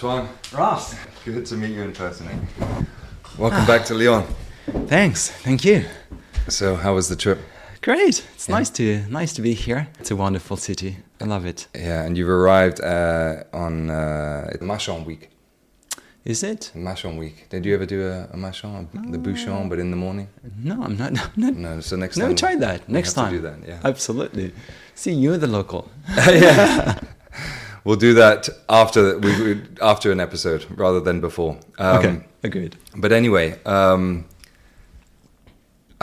Antoine. Ross. Good to meet you in person. Welcome back to Lyon. Thanks. Thank you. So, how was the trip? Great. It's nice to be here. It's a wonderful city. I love it. Yeah, and you've arrived on Machan week. Is it? Machan week. Did you ever do a Machan, the Bouchon, but in the morning? No, I'm not. No, so next time. No, try that. Next time. To do that, yeah. Absolutely. See, you're the local. Yeah. We'll do that after an episode rather than before. Okay, agreed. But anyway, I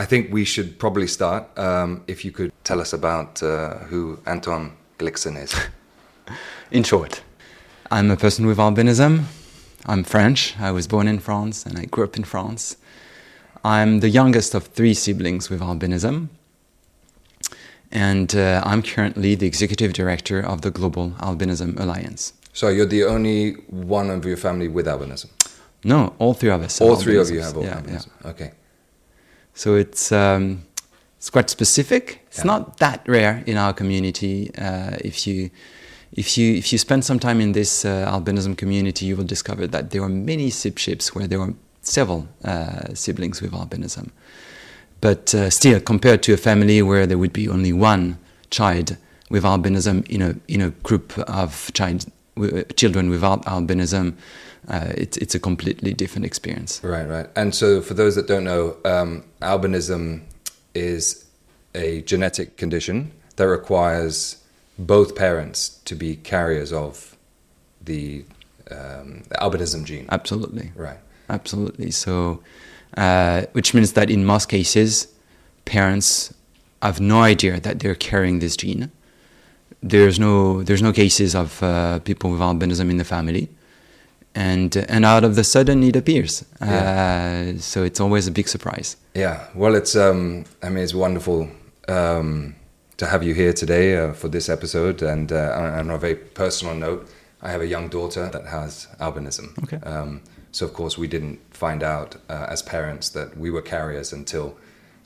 think we should probably start. If you could tell us about who Antoine Gliksohn is. In short, I'm a person with albinism. I'm French. I was born in France and I grew up in France. I'm the youngest of 3 siblings with albinism. And I'm currently the executive director of the Global Albinism Alliance. So you're the only one of your family with albinism? No, all 3 of us have All 3 of you have albinism. Yeah. Okay. So it's quite specific. It's not that rare in our community. If you spend some time in this albinism community, you will discover that there are many sibships where there are several siblings with albinism. But still, compared to a family where there would be only one child with albinism in a group of children without albinism, it's a completely different experience. Right. And so for those that don't know, albinism is a genetic condition that requires both parents to be carriers of the albinism gene. Absolutely. Right. Absolutely. So, which means that in most cases, parents have no idea that they're carrying this gene. There's no cases of people with albinism in the family, and out of the sudden it appears. So it's always a big surprise. Yeah. Well, it's it's wonderful to have you here today for this episode. And on a very personal note, I have a young daughter that has albinism. Okay. So, of course, we didn't find out as parents that we were carriers until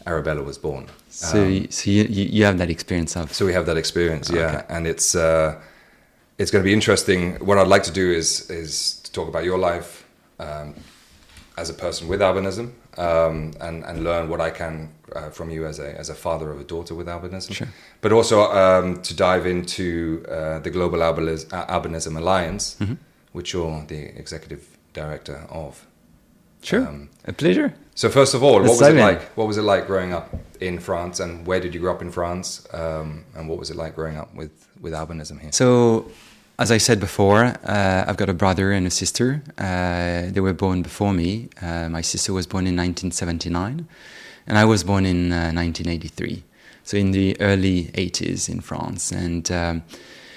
Arabella was born. So you have that experience of... So we have that experience, yeah. Okay. And it's going to be interesting. What I'd like to do is to talk about your life as a person with albinism and learn what I can from you as a father of a daughter with albinism. Sure. But also to dive into the Global Albinism Alliance, which you're the executive director of. Sure, a pleasure. So first of all, What was it like growing up in France, and where did you grow up in France, and what was it like growing up with albinism here? So, as I said before, I've got a brother and a sister. They were born before me. My sister was born in 1979, and I was born in 1983. So in the early 80s in France, and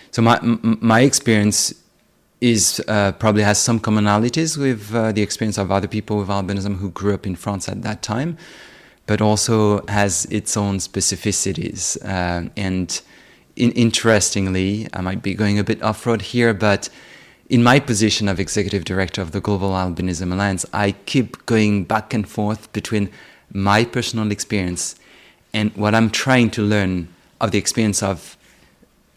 so my experience is probably has some commonalities with the experience of other people with albinism who grew up in France at that time, but also has its own specificities. And interestingly, I might be going a bit off-road here, but in my position of executive director of the Global Albinism Alliance, I keep going back and forth between my personal experience and what I'm trying to learn of the experience of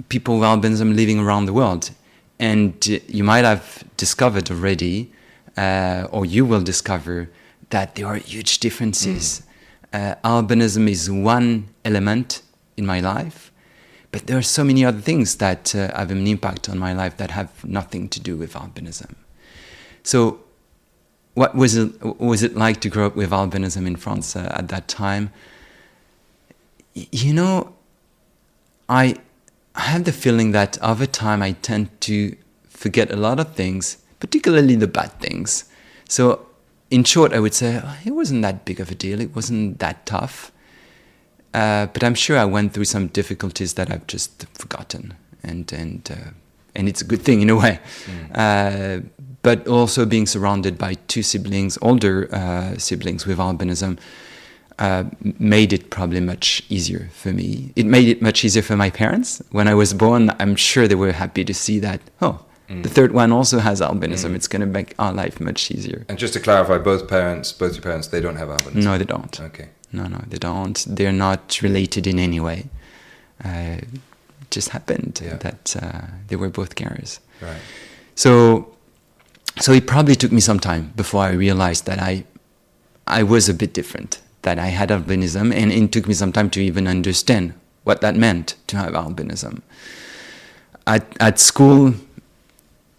people with albinism living around the world. And you might have discovered already, or you will discover, that there are huge differences. Albinism is one element in my life, but there are so many other things that have an impact on my life that have nothing to do with albinism. So what was it like to grow up with albinism in France at that time? You know, I have the feeling that over time I tend to forget a lot of things, particularly the bad things. So in short, I would say, it wasn't that big of a deal. It wasn't that tough. But I'm sure I went through some difficulties that I've just forgotten. And it's a good thing in a way. But also being surrounded by 2 siblings, older siblings with albinism, made it probably much easier for me. It made it much easier for my parents. When I was born, I'm sure they were happy to see that, the 3rd one also has albinism. It's going to make our life much easier. And just to clarify, both your parents, they don't have albinism? No, they don't. Okay. No, they don't. They're not related in any way. It just happened that they were both carriers. Right. So So it probably took me some time before I realized that I was a bit different, that I had albinism, and it took me some time to even understand what that meant to have albinism. At school,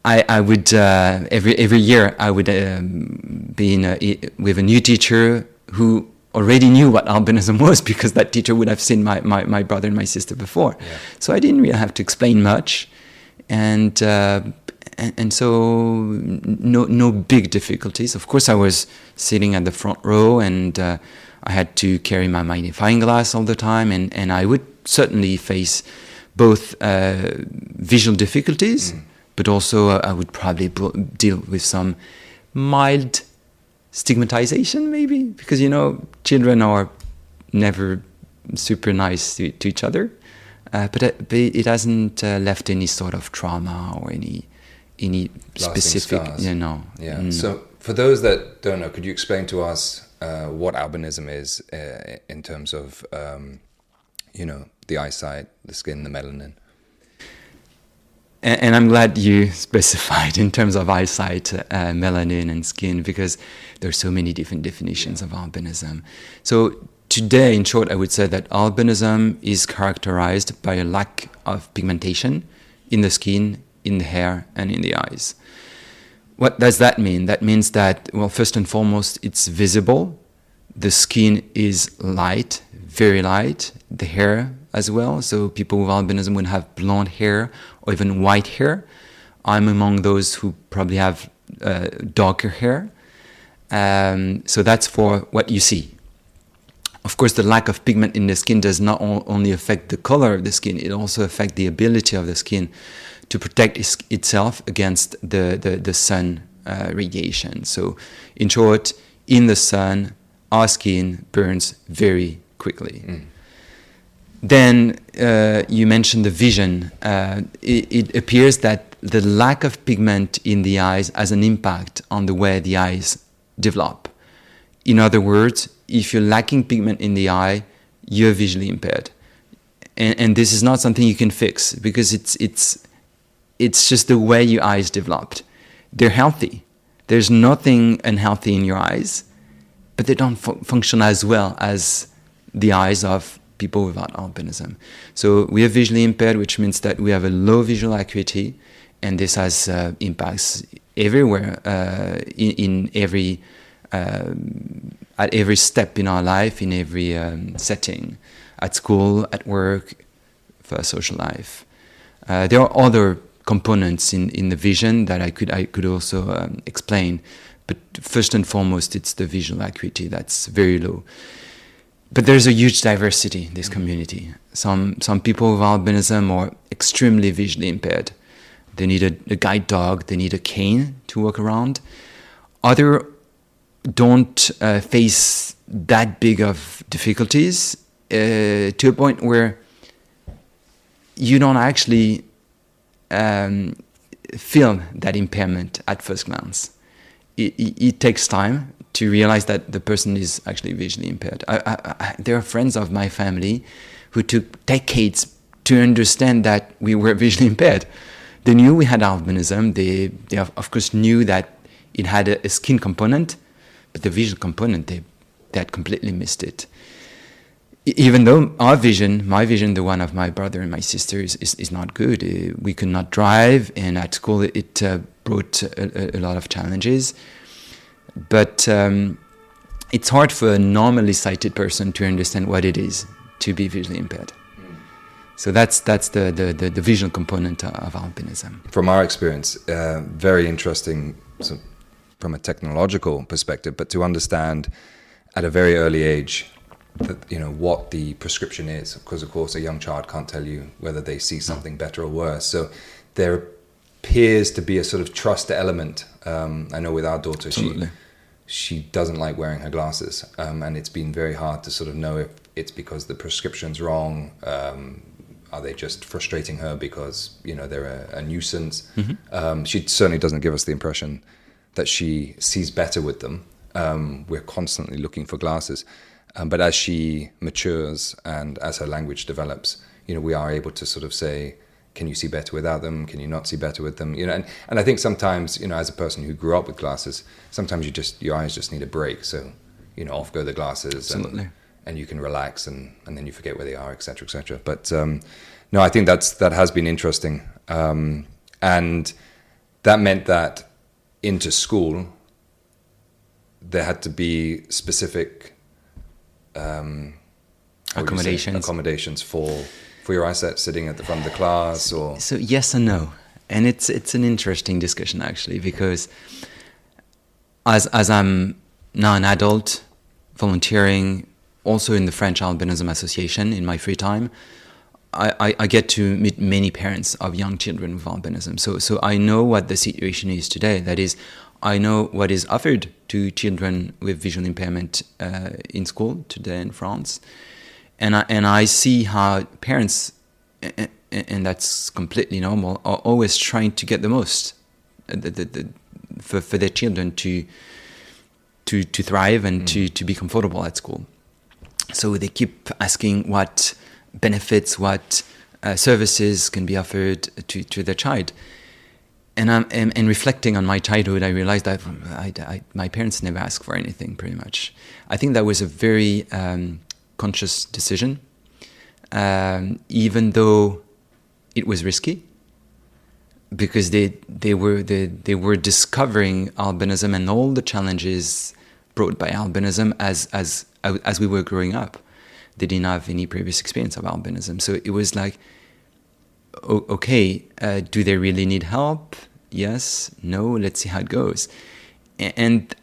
I would every year I would be with a new teacher who already knew what albinism was, because that teacher would have seen my brother and my sister before. Yeah. So I didn't really have to explain much, and so no big difficulties. Of course, I was sitting at the front row, and I had to carry my magnifying glass all the time, and I would certainly face both visual difficulties, but also I would probably deal with some mild stigmatization, maybe, because children are never super nice to each other, but it hasn't left any sort of trauma or any specific scars. Yeah. No. So for those that don't know, could you explain to us what albinism is in terms of the eyesight, the skin, the melanin? And I'm glad you specified in terms of eyesight, melanin and skin, because there are so many different definitions of albinism. So today, in short, I would say that albinism is characterized by a lack of pigmentation in the skin, in the hair, and in the eyes. What does that mean? That means that, well, first and foremost, it's visible. The skin is light, very light. The hair as well. So people with albinism would have blonde hair or even white hair. I'm among those who probably have darker hair. So that's for what you see. Of course, the lack of pigment in the skin does not only affect the color of the skin, it also affects the ability of the skin to protect itself against the sun radiation. So in short, in the sun, our skin burns very quickly. Then you mentioned the vision. It appears that the lack of pigment in the eyes has an impact on the way the eyes develop. In other words, if you're lacking pigment in the eye, you're visually impaired. And this is not something you can fix, because it's just the way your eyes developed. They're healthy. There's nothing unhealthy in your eyes, but they don't function as well as the eyes of people without albinism. So we are visually impaired, which means that we have a low visual acuity, and this has impacts everywhere, in every at every step in our life, in every setting, at school, at work, for social life. There are other components in the vision that I could also explain, but first and foremost, it's the visual acuity that's very low. But there's a huge diversity in this community. Some people with albinism are extremely visually impaired. They need a guide dog, they need a cane to walk around. Others don't face that big of difficulties to a point where you don't actually feel that impairment at first glance. It takes time to realize that the person is actually visually impaired. There are friends of my family who took decades to understand that we were visually impaired. They knew we had albinism. They of course knew that it had a skin component, but the visual component, they had completely missed it. Even though my vision, the one of my brother and my sister, is not good. We could not drive, and at school it brought a lot of challenges. But it's hard for a normally sighted person to understand what it is to be visually impaired. So that's the visual component of albinism. From our experience, very interesting from a technological perspective, but to understand at a very early age that, what the prescription is, because of course a young child can't tell you whether they see something better or worse. So there appears to be a sort of trust element. I know with our daughter, she doesn't like wearing her glasses, and it's been very hard to sort of know if it's because the prescription's wrong. Are they just frustrating her because they're a nuisance? Mm-hmm. She certainly doesn't give us the impression that she sees better with them. We're constantly looking for glasses, but as she matures and as her language develops, we are able to sort of say, can you see better without them? Can you not see better with them? And I think sometimes, as a person who grew up with glasses, sometimes your eyes just need a break. So, off go the glasses. Absolutely. And you can relax and then you forget where they are, et cetera, et cetera. But no, I think that has been interesting. And that meant that into school, there had to be specific accommodations for your eyesight, sitting at the front of the class, or so yes and no. And it's an interesting discussion actually, because as I'm now an adult volunteering also in the French Albinism Association in my free time, I get to meet many parents of young children with albinism. So I know what the situation is today. That is, I know what is offered to children with visual impairment in school today in France, and I see how parents, and that's completely normal, are always trying to get the most for their children to thrive and to be comfortable at school. So they keep asking what benefits, what services can be offered to their child. And reflecting on my childhood, I realized that my parents never asked for anything, pretty much. I think that was a very conscious decision, even though it was risky, because they were discovering albinism and all the challenges brought by albinism as we were growing up. They didn't have any previous experience of albinism. So it was like, okay, do they really need help? Yes, no, let's see how it goes. And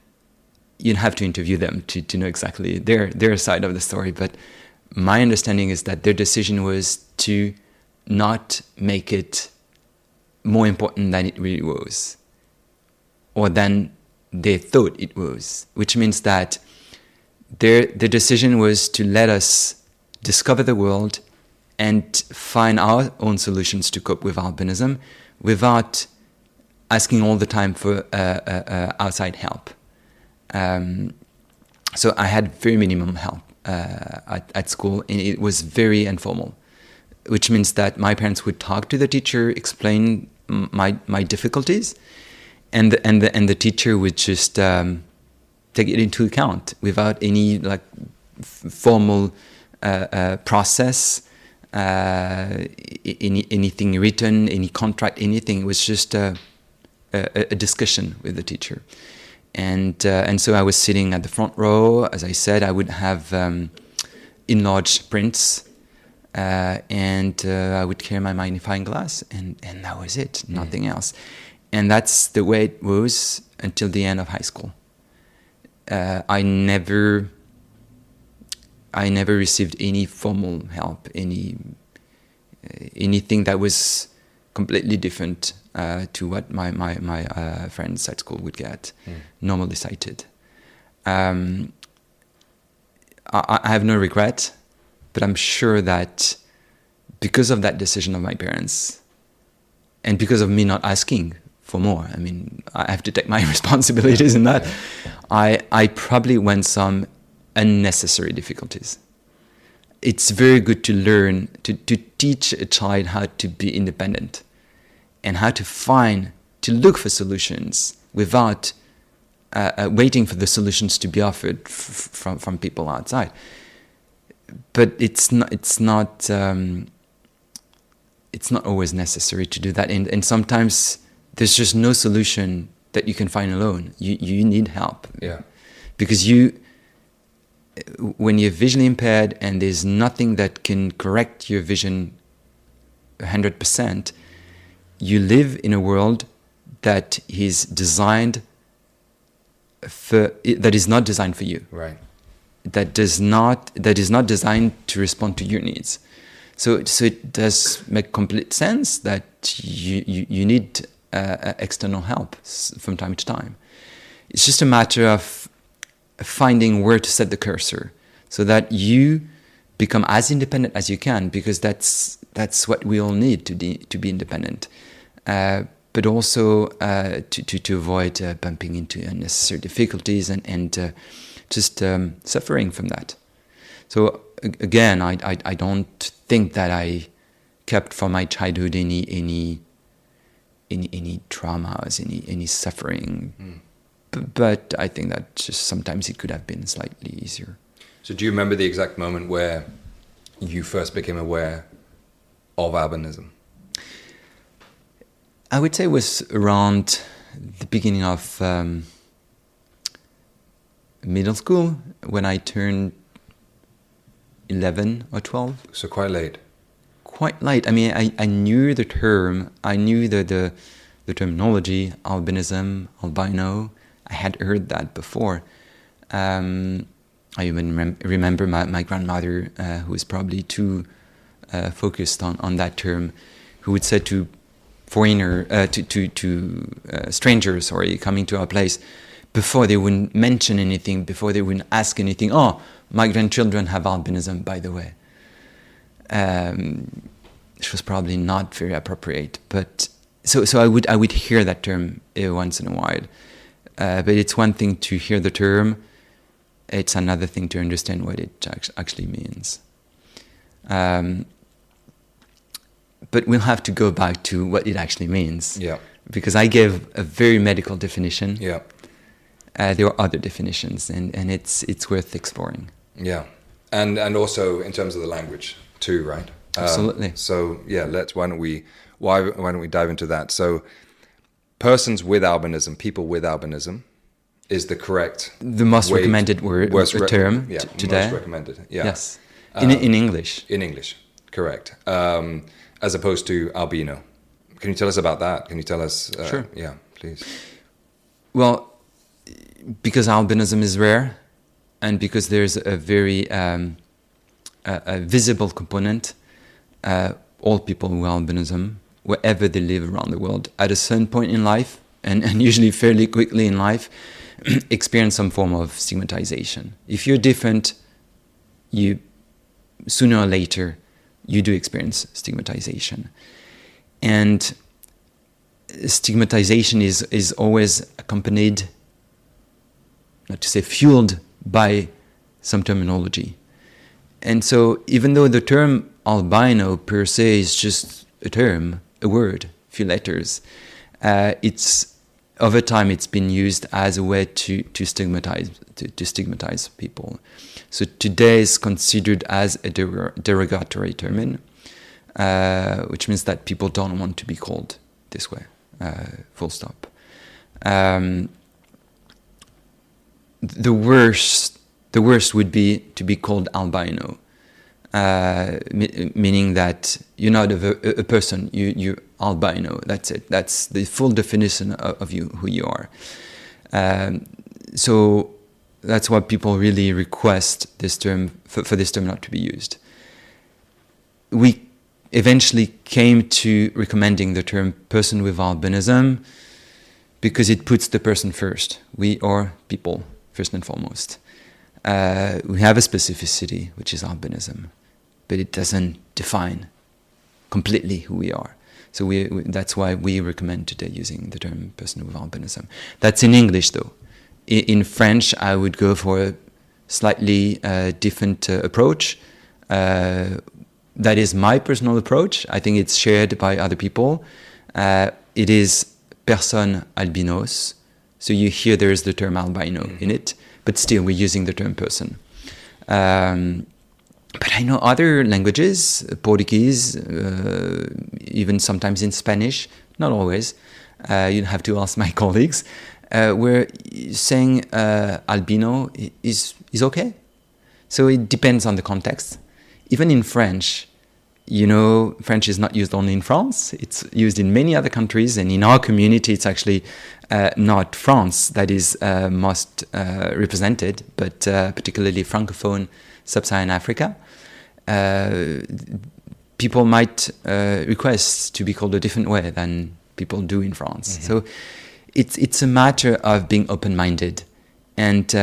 you have to interview them to know exactly their side of the story. But my understanding is that their decision was to not make it more important than it really was, or than they thought it was, which means that their decision was to let us discover the world and find our own solutions to cope with albinism without asking all the time for outside help. So I had very minimum help at school, and it was very informal, which means that my parents would talk to the teacher, explain my difficulties, and the teacher would just take it into account without any formal process, anything written, any contract, anything. It was just a discussion with the teacher, and so I was sitting at the front row. As I said, I would have enlarged prints, and I would carry my magnifying glass, and that was it, nothing else. And that's the way it was until the end of high school. I never received any formal help, anything that was completely different to what my friends at school would get, normally sighted. I have no regret, but I'm sure that because of that decision of my parents, and because of me not asking for more, I mean, I have to take my responsibilities in that, I probably went some unnecessary difficulties. It's very good to learn, to teach a child how to be independent and how to look for solutions without waiting for the solutions to be offered from people outside. But it's not always necessary to do that, and sometimes there's just no solution that you can find alone. You need help. Yeah. Because when you're visually impaired and there's nothing that can correct your vision 100%, you live in a world that is designed that is not designed for you. Right. That is not designed to respond to your needs. So it does make complete sense that you need external help from time to time. It's just a matter of finding where to set the cursor so that you become as independent as you can, because that's what we all need to be independent. But also to avoid bumping into unnecessary difficulties and just suffering from that. So again, I don't think that I kept from my childhood any traumas, any suffering. But I think that just sometimes it could have been slightly easier. So do you remember the exact moment where you first became aware of albinism? I would say it was around the beginning of middle school, when I turned 11 or 12. So quite late. Quite late. I mean, I knew the term, I knew the terminology, albinism, albino. I had heard that before. I even remember my grandmother, who was probably too focused on that term, who would say to strangers, coming to our place, before they wouldn't mention anything, before they wouldn't ask anything, "Oh, my grandchildren have albinism, by the way." Which was probably not very appropriate, but so I would hear that term once in a while. But it's one thing to hear the term; it's another thing to understand what it actually means. But we'll have to go back to what it actually means. Yeah. Because I gave a very medical definition. Yeah. There are other definitions, and it's worth exploring. Yeah, and also in terms of the language too, right? Absolutely. So yeah, why don't we dive into that? So, persons with albinism, people with albinism, is the correct, the most recommended term today. Most recommended. Yeah. Yes. In English. In English, correct. As opposed to albino. Can you tell us about that? Can you tell us? Sure. Yeah, please. Well, because albinism is rare, and because there's a very a visible component, all people with albinism, wherever they live around the world, at a certain point in life, and usually fairly quickly in life, experience some form of stigmatization. If you're different, you sooner or later you do experience stigmatization. And stigmatization is always accompanied, not to say fueled, by some terminology. And so even though the term albino per se is just a term, a word, a few letters, over time it's been used as a way to stigmatize people. So today is considered as a derogatory term, which means that people don't want to be called this way, full stop. The worst would be to be called albino, meaning that you're not a person, you're albino, that's it. That's the full definition of you, who you are. So that's why people really request this term, for this term not to be used. We eventually came to recommending the term person with albinism because it puts the person first. We are people, first and foremost. We have a specificity, which is albinism, but it doesn't define completely who we are. So that's why we recommend today using the term person with albinism. That's in English, though. In French, I would go for a slightly different approach. That is my personal approach. I think it's shared by other people. It is personnes albinos. So you hear there is the term albino in it, but still we're using the term person. But I know other languages, Portuguese, even sometimes in Spanish, not always. You'd have to ask my colleagues, where saying albino is okay. So it depends on the context. Even in French, French is not used only in France. It's used in many other countries, and in our community, it's actually not France that is most represented, but particularly Francophone Sub-Saharan Africa. People might request to be called a different way than people do in France. Mm-hmm. So it's a matter of being open-minded and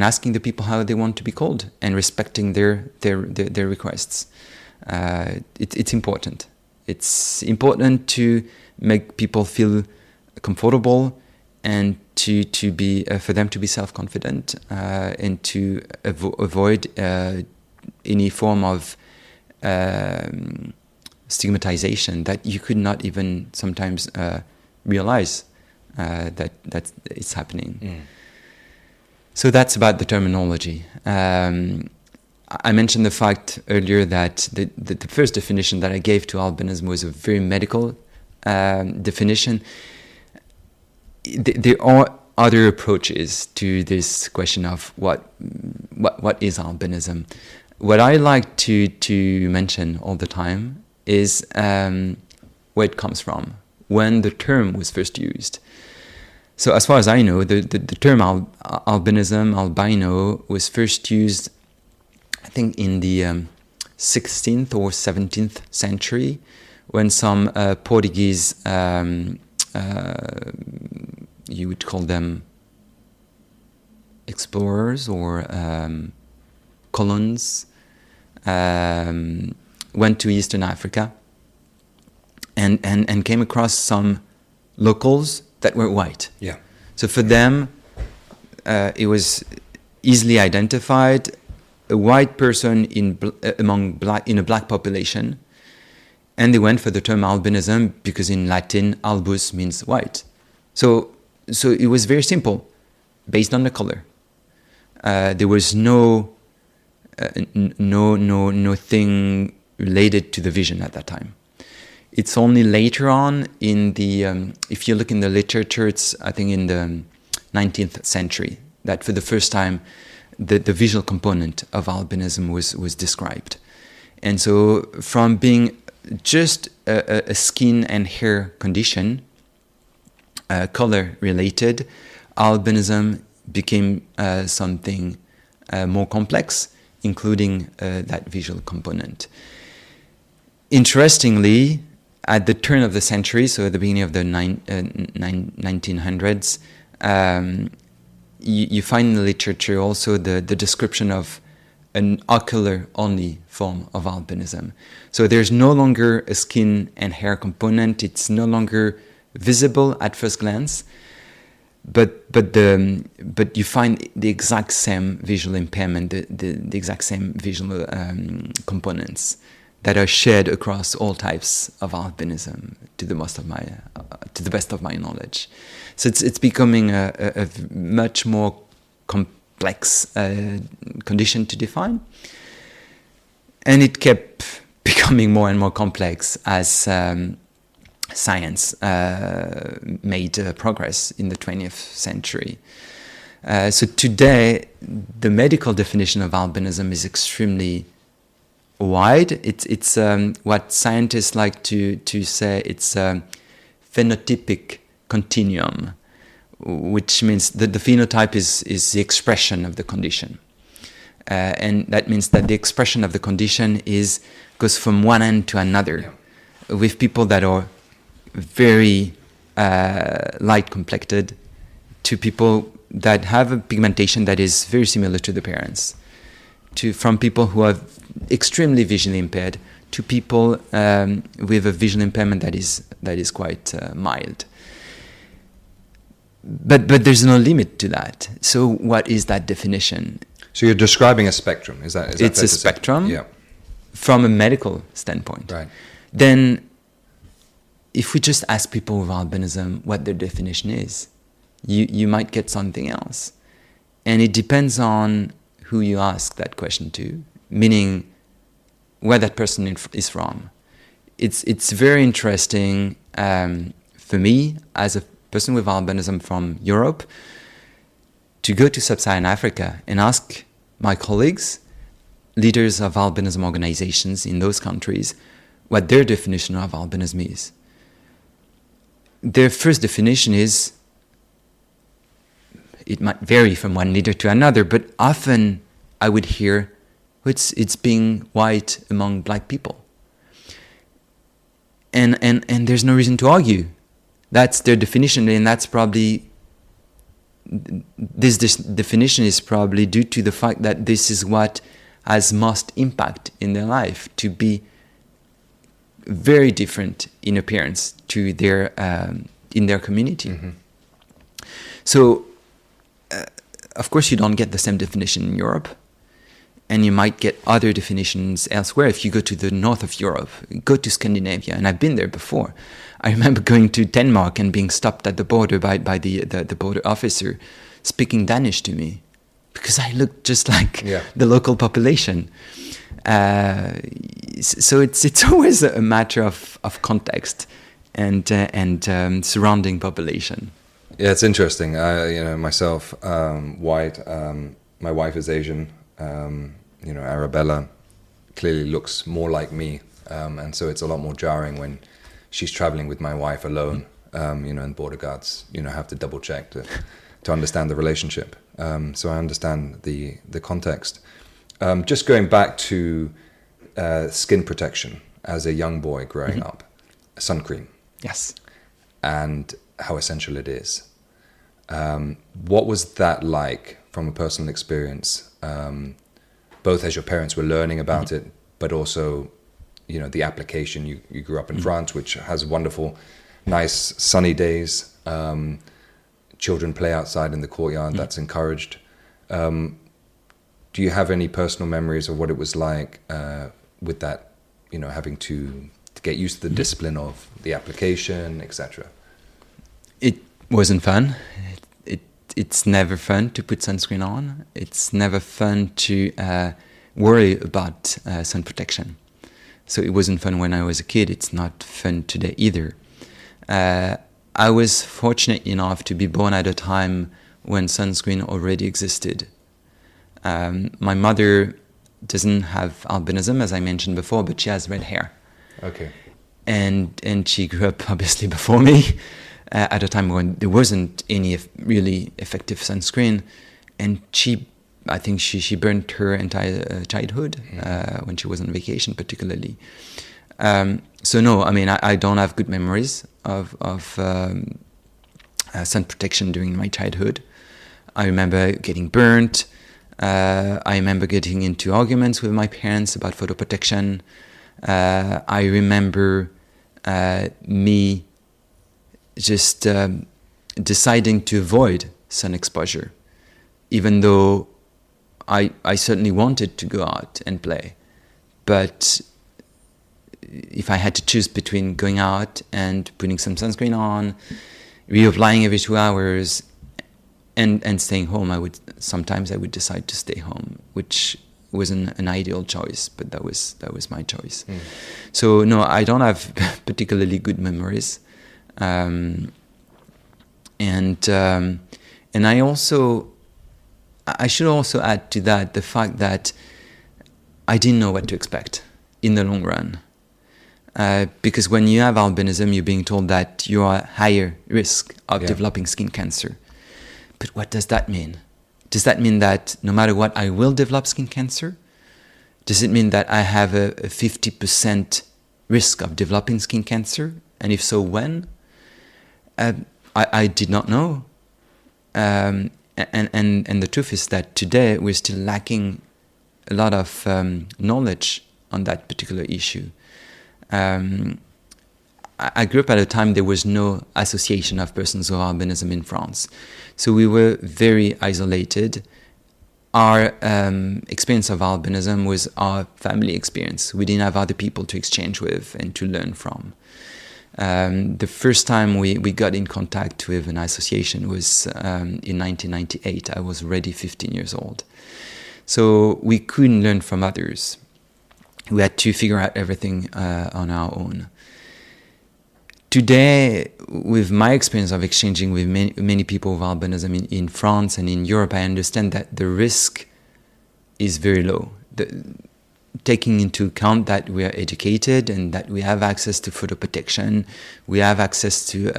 asking the people how they want to be called and respecting their requests. It's important. It's important to make people feel comfortable and to be for them to be self-confident and to avoid any form of stigmatization that you could not even sometimes realize that it's happening. So that's about the terminology. I mentioned the fact earlier that the first definition that I gave to albinism was a very medical definition. There are other approaches to this question of what is albinism. What I like to mention all the time is where it comes from, when the term was first used. So as far as I know, the term albinism, albino, was first used, I think, in the 16th or 17th century, when some Portuguese, you would call them explorers or colons, went to Eastern Africa and came across some locals that were white. Yeah. So for them, it was easily identified, a white person in a black population, and they went for the term albinism because in Latin, albus means white. So it was very simple, based on the color. There was no thing related to the vision at that time. It's only later on in the, if you look in the literature, it's I think in the 19th century that for the first time the visual component of albinism was described. And so from being just a skin and hair condition, color related, albinism became something more complex, including that visual component. Interestingly, at the turn of the century, so at the beginning of the 1900s, you find in the literature also the description of an ocular-only form of albinism. So there's no longer a skin and hair component. It's no longer visible at first glance, but you find the exact same visual impairment, the exact same visual components that are shared across all types of albinism, to the best of my knowledge. So it's becoming a much more complex condition to define, and it kept becoming more and more complex as science made progress in the 20th century. So today, the medical definition of albinism is extremely wide. It's what scientists like to say it's a phenotypic continuum, which means that the phenotype is the expression of the condition. And that means that the expression of the condition goes from one end to another, with people that are very light complected to people that have a pigmentation that is very similar to the parents, from people who are extremely visually impaired to people with a visual impairment that is quite mild. But there's no limit to that. So what is that definition? So you're describing a spectrum. Is that it's a spectrum, yeah, from a medical standpoint. Right. Then, if we just ask people with albinism what their definition is, you might get something else. And it depends on who you ask that question to, meaning where that person is from. It's very interesting for me as a person with albinism from Europe to go to sub-Saharan Africa and ask my colleagues, leaders of albinism organizations in those countries, what their definition of albinism is. Their first definition is, it might vary from one leader to another, but often I would hear, it's being white among black people. And there's no reason to argue. That's their definition, and that's probably, this definition is probably due to the fact that this is what has most impact in their life, to be very different in appearance to their in their community. Mm-hmm. So, of course, you don't get the same definition in Europe. and you might get other definitions elsewhere. If you go to the north of Europe, go to Scandinavia, and I've been there before. I remember going to Denmark and being stopped at the border by the border officer speaking Danish to me because I looked just like the local population. So it's always a matter of context and surrounding population. Yeah, it's interesting. Myself, white. My wife is Asian. Arabella clearly looks more like me, and so it's a lot more jarring when she's traveling with my wife alone. And border guards, have to double check to understand the relationship. So I understand the context. Just going back to skin protection as a young boy growing up, sunscreen. Yes. And how essential it is. What was that like from a personal experience, both as your parents were learning about it, but also, the application? You grew up in France, which has wonderful, nice sunny days. Children play outside in the courtyard. That's encouraged. Do you have any personal memories of what it was like with that, having to get used to the discipline of the application, etc.? It wasn't fun. It's never fun to put sunscreen on. It's never fun to worry about sun protection. So it wasn't fun when I was a kid. It's not fun today either. I was fortunate enough to be born at a time when sunscreen already existed. My mother doesn't have albinism, as I mentioned before, but she has red hair. Okay. And she grew up obviously before me at a time when there wasn't any really effective sunscreen, and I think she burnt her entire childhood when she was on vacation, particularly. So no, I mean I don't have good memories of sun protection during my childhood. I remember getting burnt. I remember getting into arguments with my parents about photo protection. I remember me just deciding to avoid sun exposure, even though I certainly wanted to go out and play. But if I had to choose between going out and putting some sunscreen on, reapplying every 2 hours, and staying home, I would decide to stay home, which wasn't an ideal choice, but that was my choice. So no, I don't have particularly good memories, and I should also add to that the fact that I didn't know what to expect in the long run, because when you have albinism, you're being told that you are at higher risk of developing skin cancer. But what does that mean? Does that mean that no matter what, I will develop skin cancer? Does it mean that I have a 50% risk of developing skin cancer? And if so, when? I did not know. And the truth is that today we're still lacking a lot of knowledge on that particular issue. I grew up at a time there was no association of persons with albinism in France. So we were very isolated. Our experience of albinism was our family experience. We didn't have other people to exchange with and to learn from. The first time we got in contact with an association was in 1998. I was already 15 years old. So we couldn't learn from others. We had to figure out everything on our own. Today, with my experience of exchanging with many people with albinism in France and in Europe, I understand that the risk is very low. Taking into account that we are educated and that we have access to photo protection, we have access to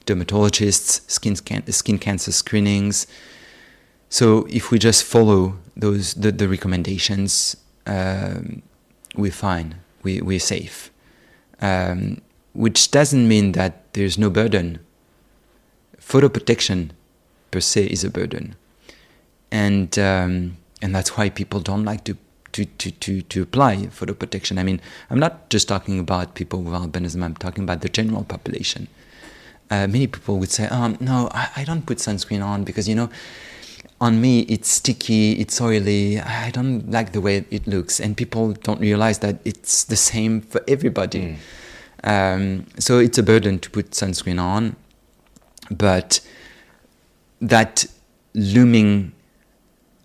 dermatologists, skin cancer screenings. So if we just follow the recommendations, we're fine, we're safe. Which doesn't mean that there's no burden. Photo protection per se is a burden, and that's why people don't like to apply photo protection. I mean, I'm not just talking about people with albinism. I'm talking about the general population. Many people would say, "No, I don't put sunscreen on because on me, it's sticky, it's oily. I don't like the way it looks, and people don't realize that it's the same for everybody. So it's a burden to put sunscreen on, but that looming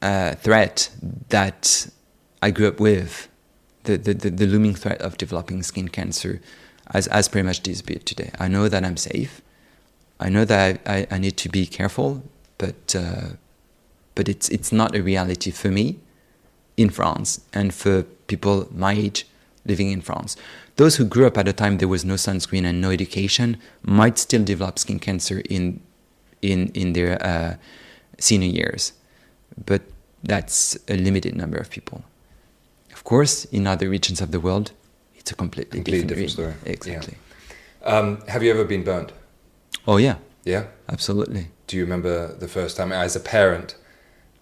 threat that I grew up with, the looming threat of developing skin cancer, has pretty much disappeared today. I know that I'm safe. I know that I need to be careful, but it's not a reality for me in France and for people my age living in France. Those who grew up at a time there was no sunscreen and no education might still develop skin cancer in their senior years, but that's a limited number of people. Of course, in other regions of the world, it's a completely different story. Exactly. Yeah. Have you ever been burned? Oh yeah. Yeah? Absolutely. Do you remember the first time? As a parent,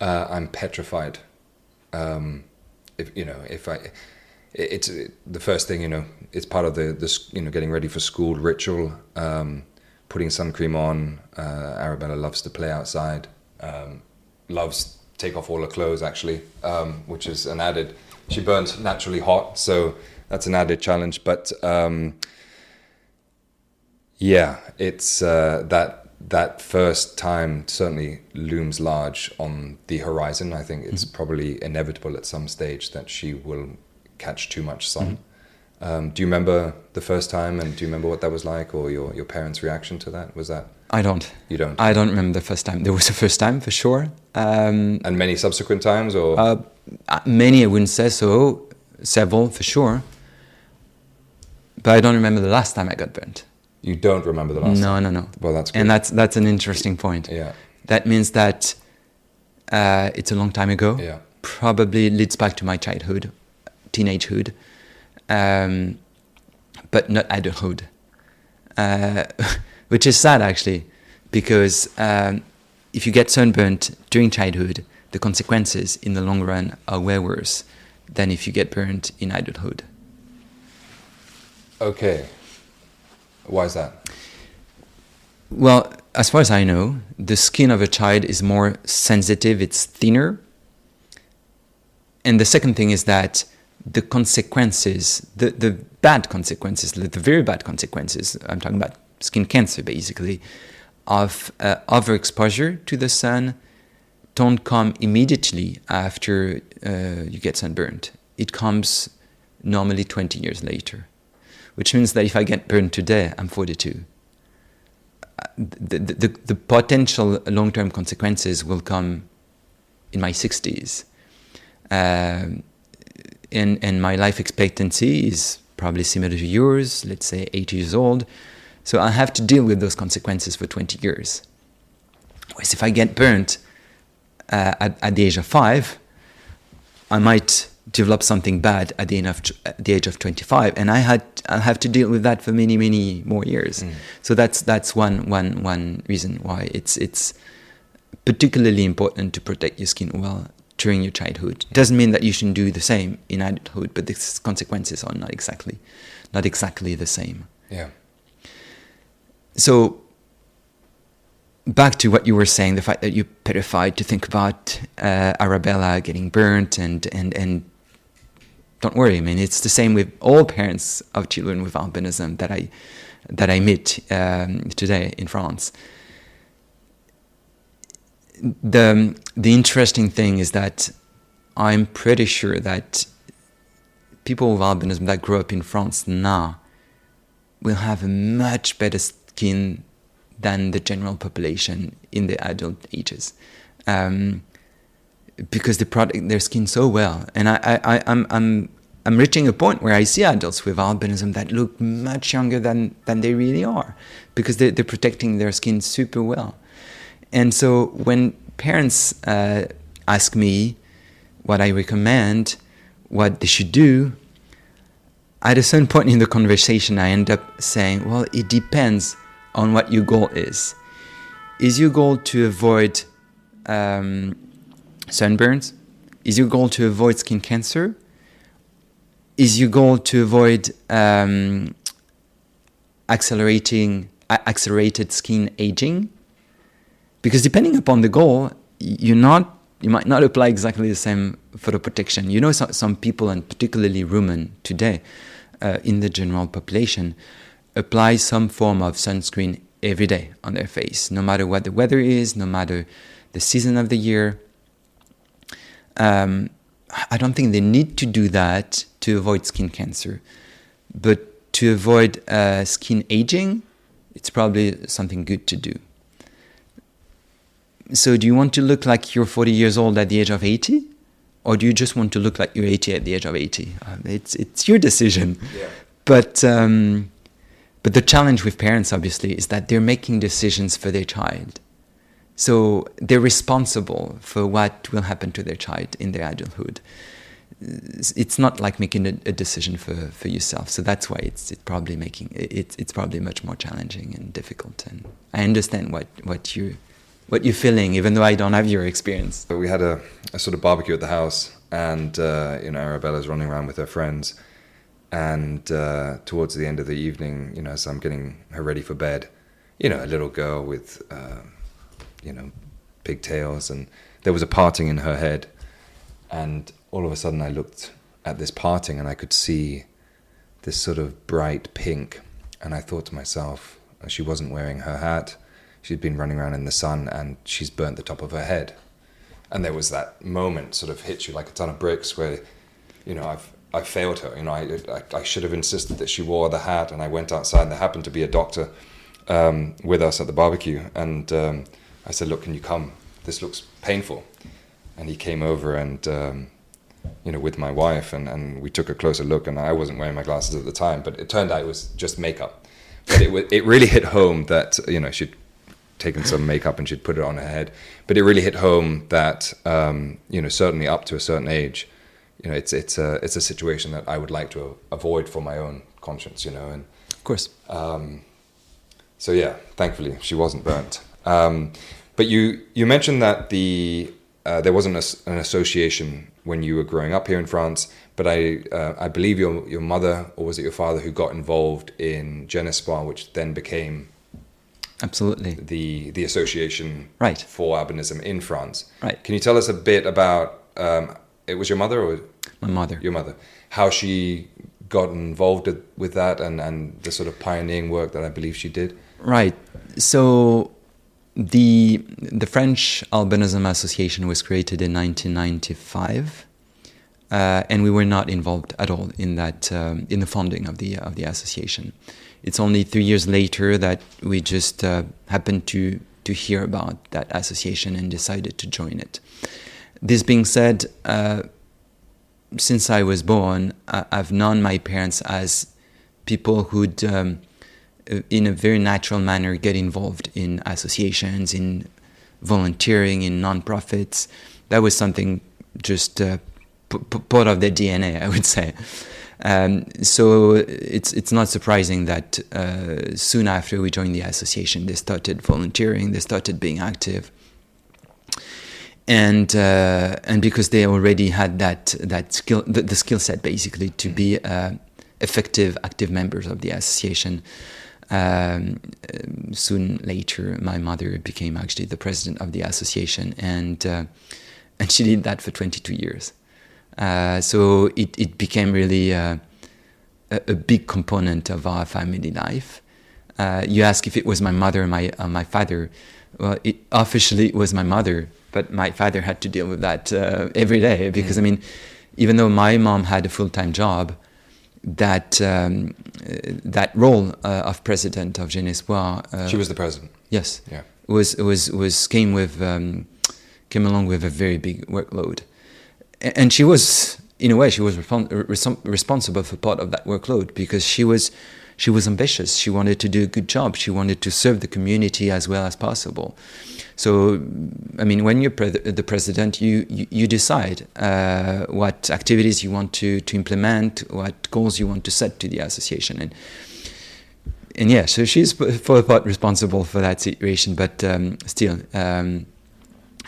I'm petrified. It's the first thing, it's part of the getting ready for school ritual, putting sun cream on. Arabella loves to play outside, loves take off all her clothes actually, which is an added, she burns naturally hot, so that's an added challenge. But it's that first time certainly looms large on the horizon. I think it's probably inevitable at some stage that she will catch too much sun. Do you remember the first time, and do you remember what that was like, or your parents' reaction to that? Was that? I don't. You don't? I don't remember the first time. There was a first time for sure. And many subsequent times, or? Many, I wouldn't say so. Several for sure. But I don't remember the last time I got burnt. You don't remember the last time? No. Well, that's good. And that's an interesting point. Yeah. That means that it's a long time ago. Yeah. Probably leads back to my childhood, teenagehood, but not adulthood. Which is sad, actually, because if you get sunburnt during childhood, the consequences in the long run are way worse than if you get burnt in adulthood. Okay. Why is that? Well, as far as I know, the skin of a child is more sensitive, it's thinner. And the second thing is that the consequences, the bad consequences, the very bad consequences, I'm talking about skin cancer basically, of overexposure to the sun don't come immediately after you get sunburned. It comes normally 20 years later, which means that if I get burned today, I'm 42. The potential long-term consequences will come in my 60s. And my life expectancy is probably similar to yours, let's say 80 years old. So I have to deal with those consequences for 20 years. Whereas if I get burnt at the age of 5, I might develop something bad at the age of 25, and I'll have to deal with that for many, many more years. So that's one reason why it's particularly important to protect your skin well during your childhood. It doesn't mean that you shouldn't do the same in adulthood, but the consequences are not exactly the same. Yeah. So back to what you were saying, the fact that you're petrified to think about Arabella getting burnt, and don't worry, I mean, it's the same with all parents of children with albinism that I meet today in France. The interesting thing is that I'm pretty sure that people with albinism that grow up in France now will have a much better skin than the general population in the adult ages, because they protect their skin so well. And I'm reaching a point where I see adults with albinism that look much younger than they really are, because they're protecting their skin super well. And so when parents ask me what I recommend, what they should do, at a certain point in the conversation, I end up saying, well, it depends on what your goal is. Is your goal to avoid sunburns? Is your goal to avoid skin cancer? Is your goal to avoid accelerated skin aging? Because depending upon the goal, you might not apply exactly the same photo protection. You know, some people, and particularly women today, in the general population, apply some form of sunscreen every day on their face, no matter what the weather is, no matter the season of the year. I don't think they need to do that to avoid skin cancer, but to avoid skin aging, it's probably something good to do. So do you want to look like you're 40 years old at the age of 80? Or do you just want to look like you're 80 at the age of 80? It's your decision. Yeah. But the challenge with parents, obviously, is that they're making decisions for their child. So they're responsible for what will happen to their child in their adulthood. It's not like making a decision for yourself. So that's why it's probably much more challenging and difficult. And I understand what you're feeling, even though I don't have your experience. But we had a sort of barbecue at the house, and Arabella's running around with her friends. And towards the end of the evening, as I'm getting her ready for bed, a little girl with, pigtails, and there was a parting in her head. And all of a sudden I looked at this parting and I could see this sort of bright pink. And I thought to myself, she wasn't wearing her hat. She'd been running around in the sun and she's burnt the top of her head. And there was that moment sort of hits you like a ton of bricks where, I failed her. I should have insisted that she wore the hat, and I went outside, and there happened to be a doctor with us at the barbecue. And I said, look, can you come? This looks painful. And he came over and, with my wife, and we took a closer look, and I wasn't wearing my glasses at the time, but it turned out it was just makeup. But it really hit home that, she'd taken some makeup and she'd put it on her head. But it really hit home that, certainly up to a certain age, it's a situation that I would like to avoid for my own conscience, and of course. So yeah, thankfully she wasn't burnt. But you mentioned that there wasn't an association when you were growing up here in France, but I believe your mother, or was it your father, who got involved in Jeune Espoir, which then became absolutely the association right. for albinism in France. Right. Can you tell us a bit about it was your mother or my mother? Your mother. How she got involved with that and the sort of pioneering work that I believe she did? Right. So the French Albinism Association was created in 1995, and we were not involved at all in that in the founding of the association. It's only 3 years later that we just happened to hear about that association and decided to join it. This being said, since I was born, I've known my parents as people who'd, in a very natural manner, get involved in associations, in volunteering, in non-profits. That was something just part of their DNA, I would say. So it's not surprising that soon after we joined the association, they started volunteering, they started being active. And because they already had that skill, the skill set basically to be effective, active members of the association. Soon later, my mother became actually the president of the association, and she did that for 22 years. So it became really a big component of our family life. You ask if it was my mother or my father. Well, officially it was my mother, but my father had to deal with that every day because, even though my mom had a full-time job, that role of president of Jeune Espoir. She was the president. Yes. Yeah. Came along with a very big workload, and she was, in a way, responsible for part of that workload because she was ambitious. She wanted to do a good job. She wanted to serve the community as well as possible. So, when you're the president, you decide what activities you want to implement, what goals you want to set to the association, and yeah. So she's for a part responsible for that situation, but still,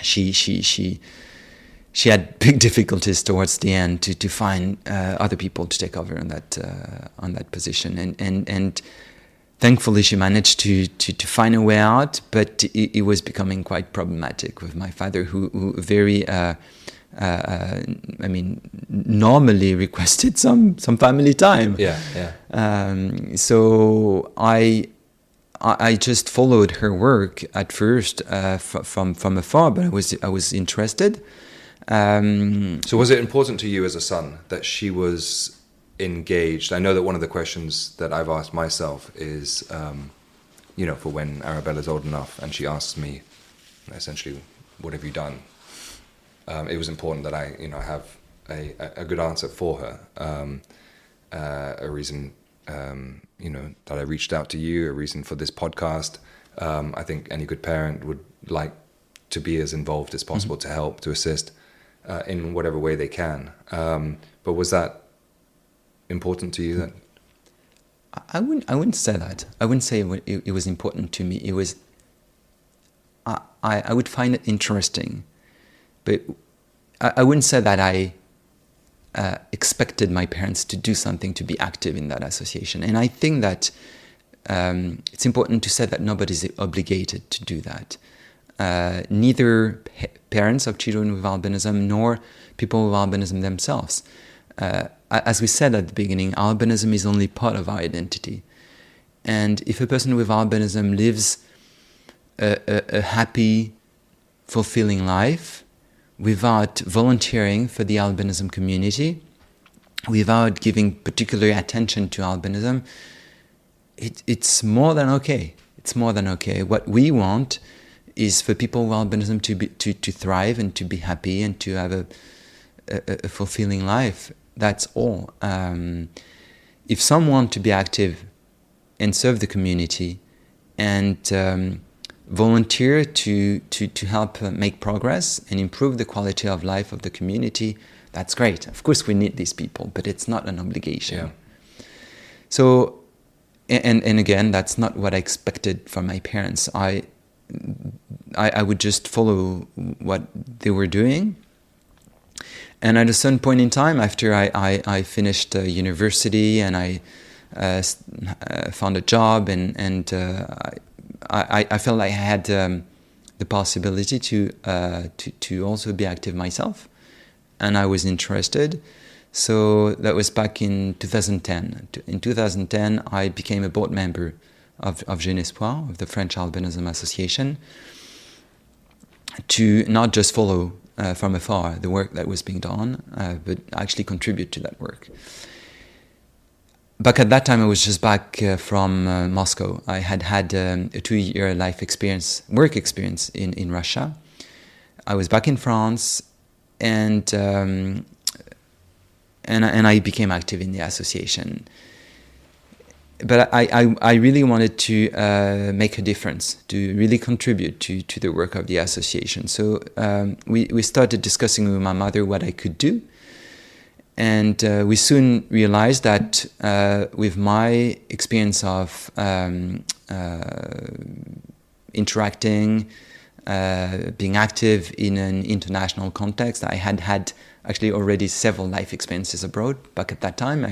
she had big difficulties towards the end to find other people to take over on that position, and thankfully, she managed to find a way out, but it was becoming quite problematic with my father, who very, normally requested some family time. Yeah. So I just followed her work at first from afar, but I was interested. So was it important to you as a son that she was engaged? I know that one of the questions that I've asked myself is, for when Arabella's old enough and she asks me, essentially, what have you done? It was important that I have a good answer for her. A reason, that I reached out to you, a reason for this podcast. I think any good parent would like to be as involved as possible, to help, to assist in whatever way they can. But was that important to you then? I wouldn't say that. I wouldn't say it was important to me. It was, I would find it interesting, but I wouldn't say that I expected my parents to do something, to be active in that association. And I think that it's important to say that nobody's obligated to do that. Neither parents of children with albinism nor people with albinism themselves. As we said at the beginning, albinism is only part of our identity. And if a person with albinism lives a happy, fulfilling life without volunteering for the albinism community, without giving particular attention to albinism, it's more than okay. It's more than okay. What we want is for people with albinism to thrive and to be happy and to have a fulfilling life. That's all. If some want to be active and serve the community and volunteer to help make progress and improve the quality of life of the community, that's great. Of course, we need these people, but it's not an obligation. Yeah. So, and again, that's not what I expected from my parents. I would just follow what they were doing. And at a certain point in time, after I finished university and I found a job and I felt like I had the possibility to also be active myself, and I was interested. So that was back in 2010. In 2010, I became a board member of Jeune Espoir, of the French Albinism Association, to not just follow from afar the work that was being done, but actually contribute to that work. Back at that time, I was just back from Moscow. I had a 2-year work experience in Russia. I was back in France, and I became active in the association. But I really wanted to make a difference, to really contribute to the work of the association. So we started discussing with my mother what I could do. And we soon realized that with my experience of interacting, being active in an international context, I had actually already several life experiences abroad. Back at that time,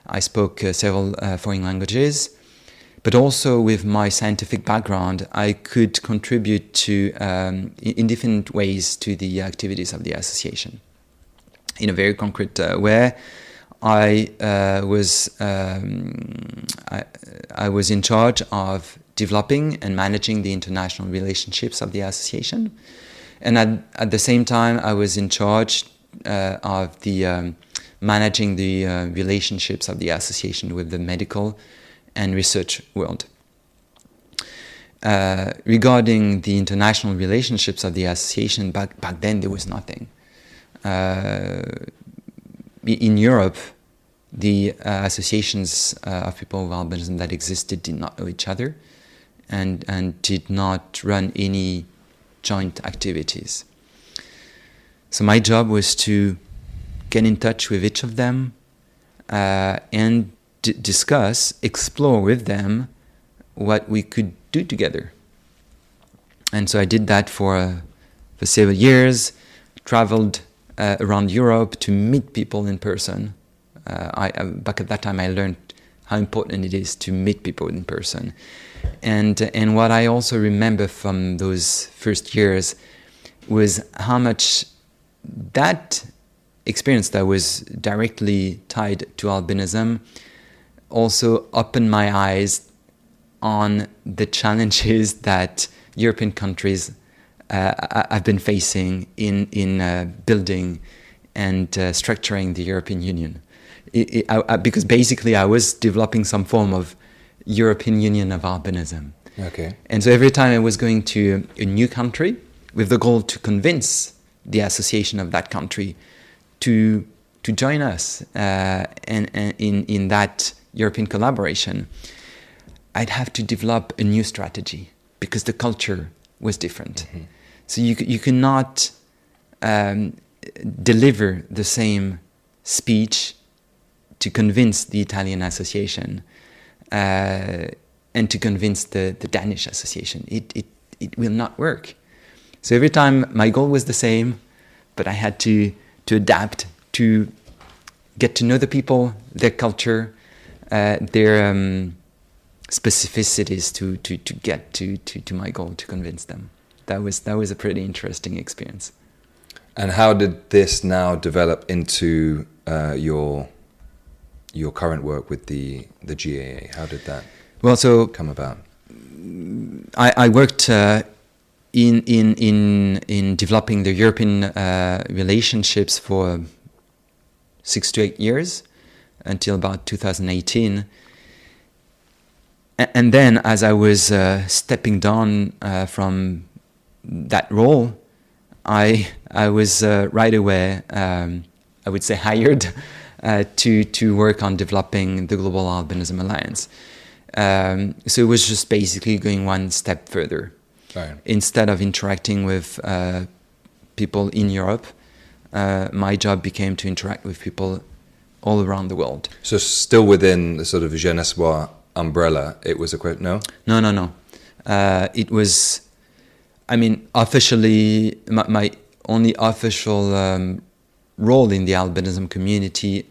I spoke several foreign languages, but also with my scientific background, I could contribute to in different ways to the activities of the association. In a very concrete way, I was in charge of developing and managing the international relationships of the association, and at the same time, I was in charge of the managing the relationships of the association with the medical and research world. Regarding the international relationships of the association, back then there was nothing. In Europe, the associations of people with albinism that existed did not know each other and did not run any joint activities. So my job was to get in touch with each of them and explore with them what we could do together. And so I did that for several years, traveled around Europe to meet people in person. Back at that time, I learned how important it is to meet people in person. And what I also remember from those first years was how much that experience that was directly tied to albinism also opened my eyes on the challenges that European countries have been facing in building and structuring the European Union. Because basically I was developing some form of European Union of albinism. Okay. And so every time I was going to a new country with the goal to convince the association of that country to join us and in that European collaboration, I'd have to develop a new strategy because the culture was different. Mm-hmm. So you cannot deliver the same speech to convince the Italian association and to convince the Danish association. It will not work. So every time my goal was the same, but I had to adapt, to get to know the people, their culture, their specificities to get to my goal, to convince them. That was a pretty interesting experience. And how did this now develop into your current work with the GAA? How did that come about? I worked in developing the European relationships for 6 to 8 years until about 2018. And then as I was stepping down from that role, I was right away, I would say, hired to work on developing the Global Albinism Alliance. So it was just basically going one step further. Right. Instead of interacting with people in Europe, my job became to interact with people all around the world. So still within the sort of Je n'espoir umbrella, it was a quote, no? No. It was, officially, my only official role in the albinism community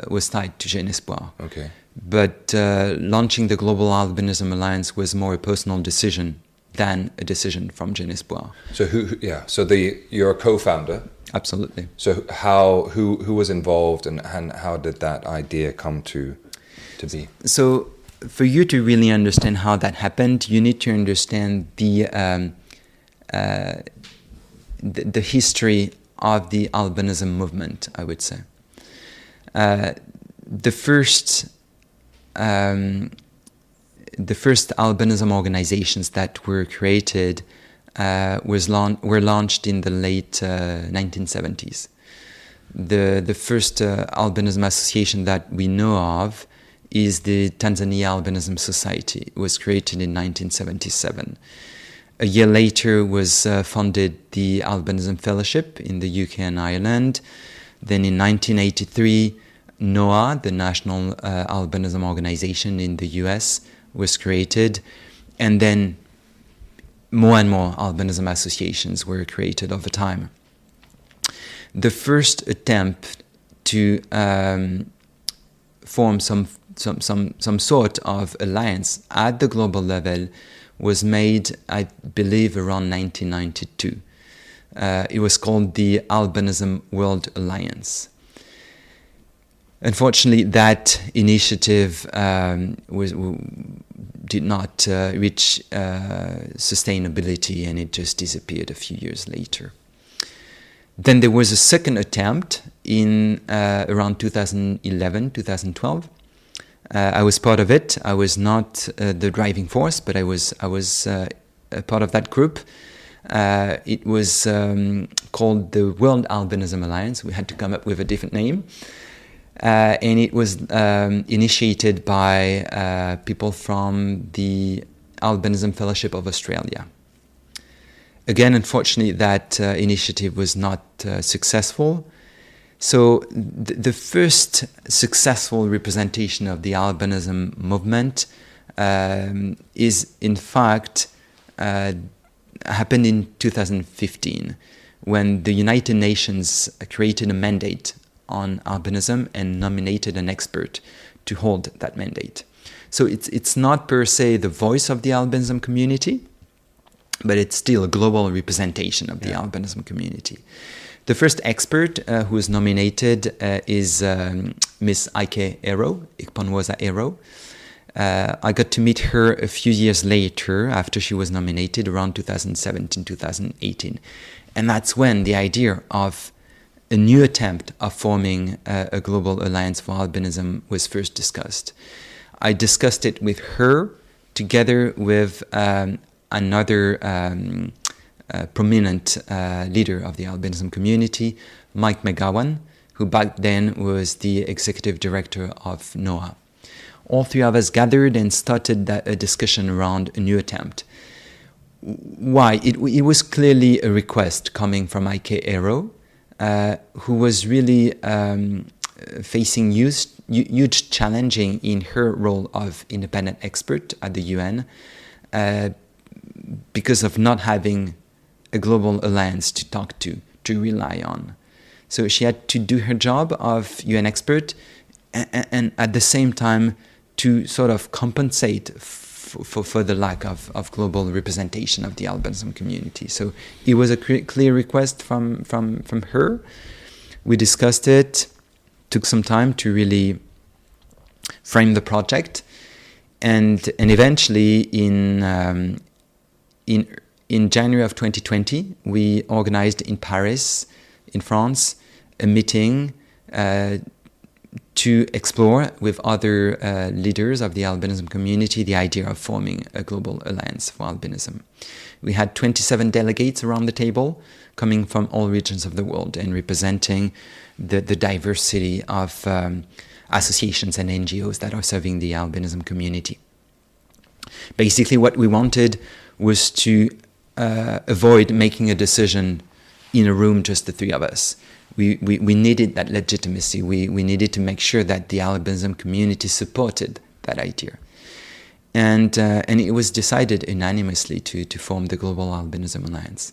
was tied to Je n'espoir. Okay. But launching the Global Albinism Alliance was more a personal decision than a decision from Je n'espoir. So you're a co-founder. Absolutely. So who was involved and how did that idea come to be? So for you to really understand how that happened, you need to understand the history of the albinism movement, I would say. The first albinism organizations that were created were launched in the late 1970s. The first albinism association that we know of is the Tanzania Albinism Society. It was created in 1977. A year later was funded the Albinism Fellowship in the UK and Ireland. Then in 1983, NOAA, the National Albinism Organization in the US, was created. And then more and more albinism associations were created over time. The first attempt to form some sort of alliance at the global level was made, I believe, around 1992. It was called the Albinism World Alliance. Unfortunately, that initiative did not reach sustainability, and it just disappeared a few years later. Then there was a second attempt in around 2011, 2012. I was part of it. I was not the driving force, but I was a part of that group. It was called the World Albinism Alliance. We had to come up with a different name. And it was initiated by people from the Albinism Fellowship of Australia. Again, unfortunately, that initiative was not successful. So the first successful representation of the albinism movement is, in fact, happened in 2015, when the United Nations created a mandate on albinism and nominated an expert to hold that mandate. So it's not per se the voice of the albinism community, but it's still a global representation of the albinism community. The first expert who is nominated is Miss Ike Ero, Ikponwoza Ero. I got to meet her a few years later after she was nominated, around 2017, 2018. And that's when the idea of a new attempt of forming a global alliance for albinism was first discussed. I discussed it with her together with another prominent leader of the albinism community, Mike McGowan, who back then was the executive director of NOAA. All three of us gathered and started a discussion around a new attempt. Why? It was clearly a request coming from Ike Ero, who was really facing huge challenging in her role of independent expert at the UN because of not having a global alliance to talk to rely on. So she had to do her job of UN expert and at the same time to sort of compensate for the lack of global representation of the albinism community. So it was a clear request from her. We discussed it, took some time to really frame the project, and eventually in January of 2020 we organized in Paris, in France, a meeting to explore with other leaders of the albinism community the idea of forming a global alliance for albinism. We had 27 delegates around the table coming from all regions of the world and representing the diversity of associations and NGOs that are serving the albinism community. Basically what we wanted was to avoid making a decision in a room, just the three of us. We needed that legitimacy. We needed to make sure that the albinism community supported that idea. And it was decided unanimously to form the Global Albinism Alliance.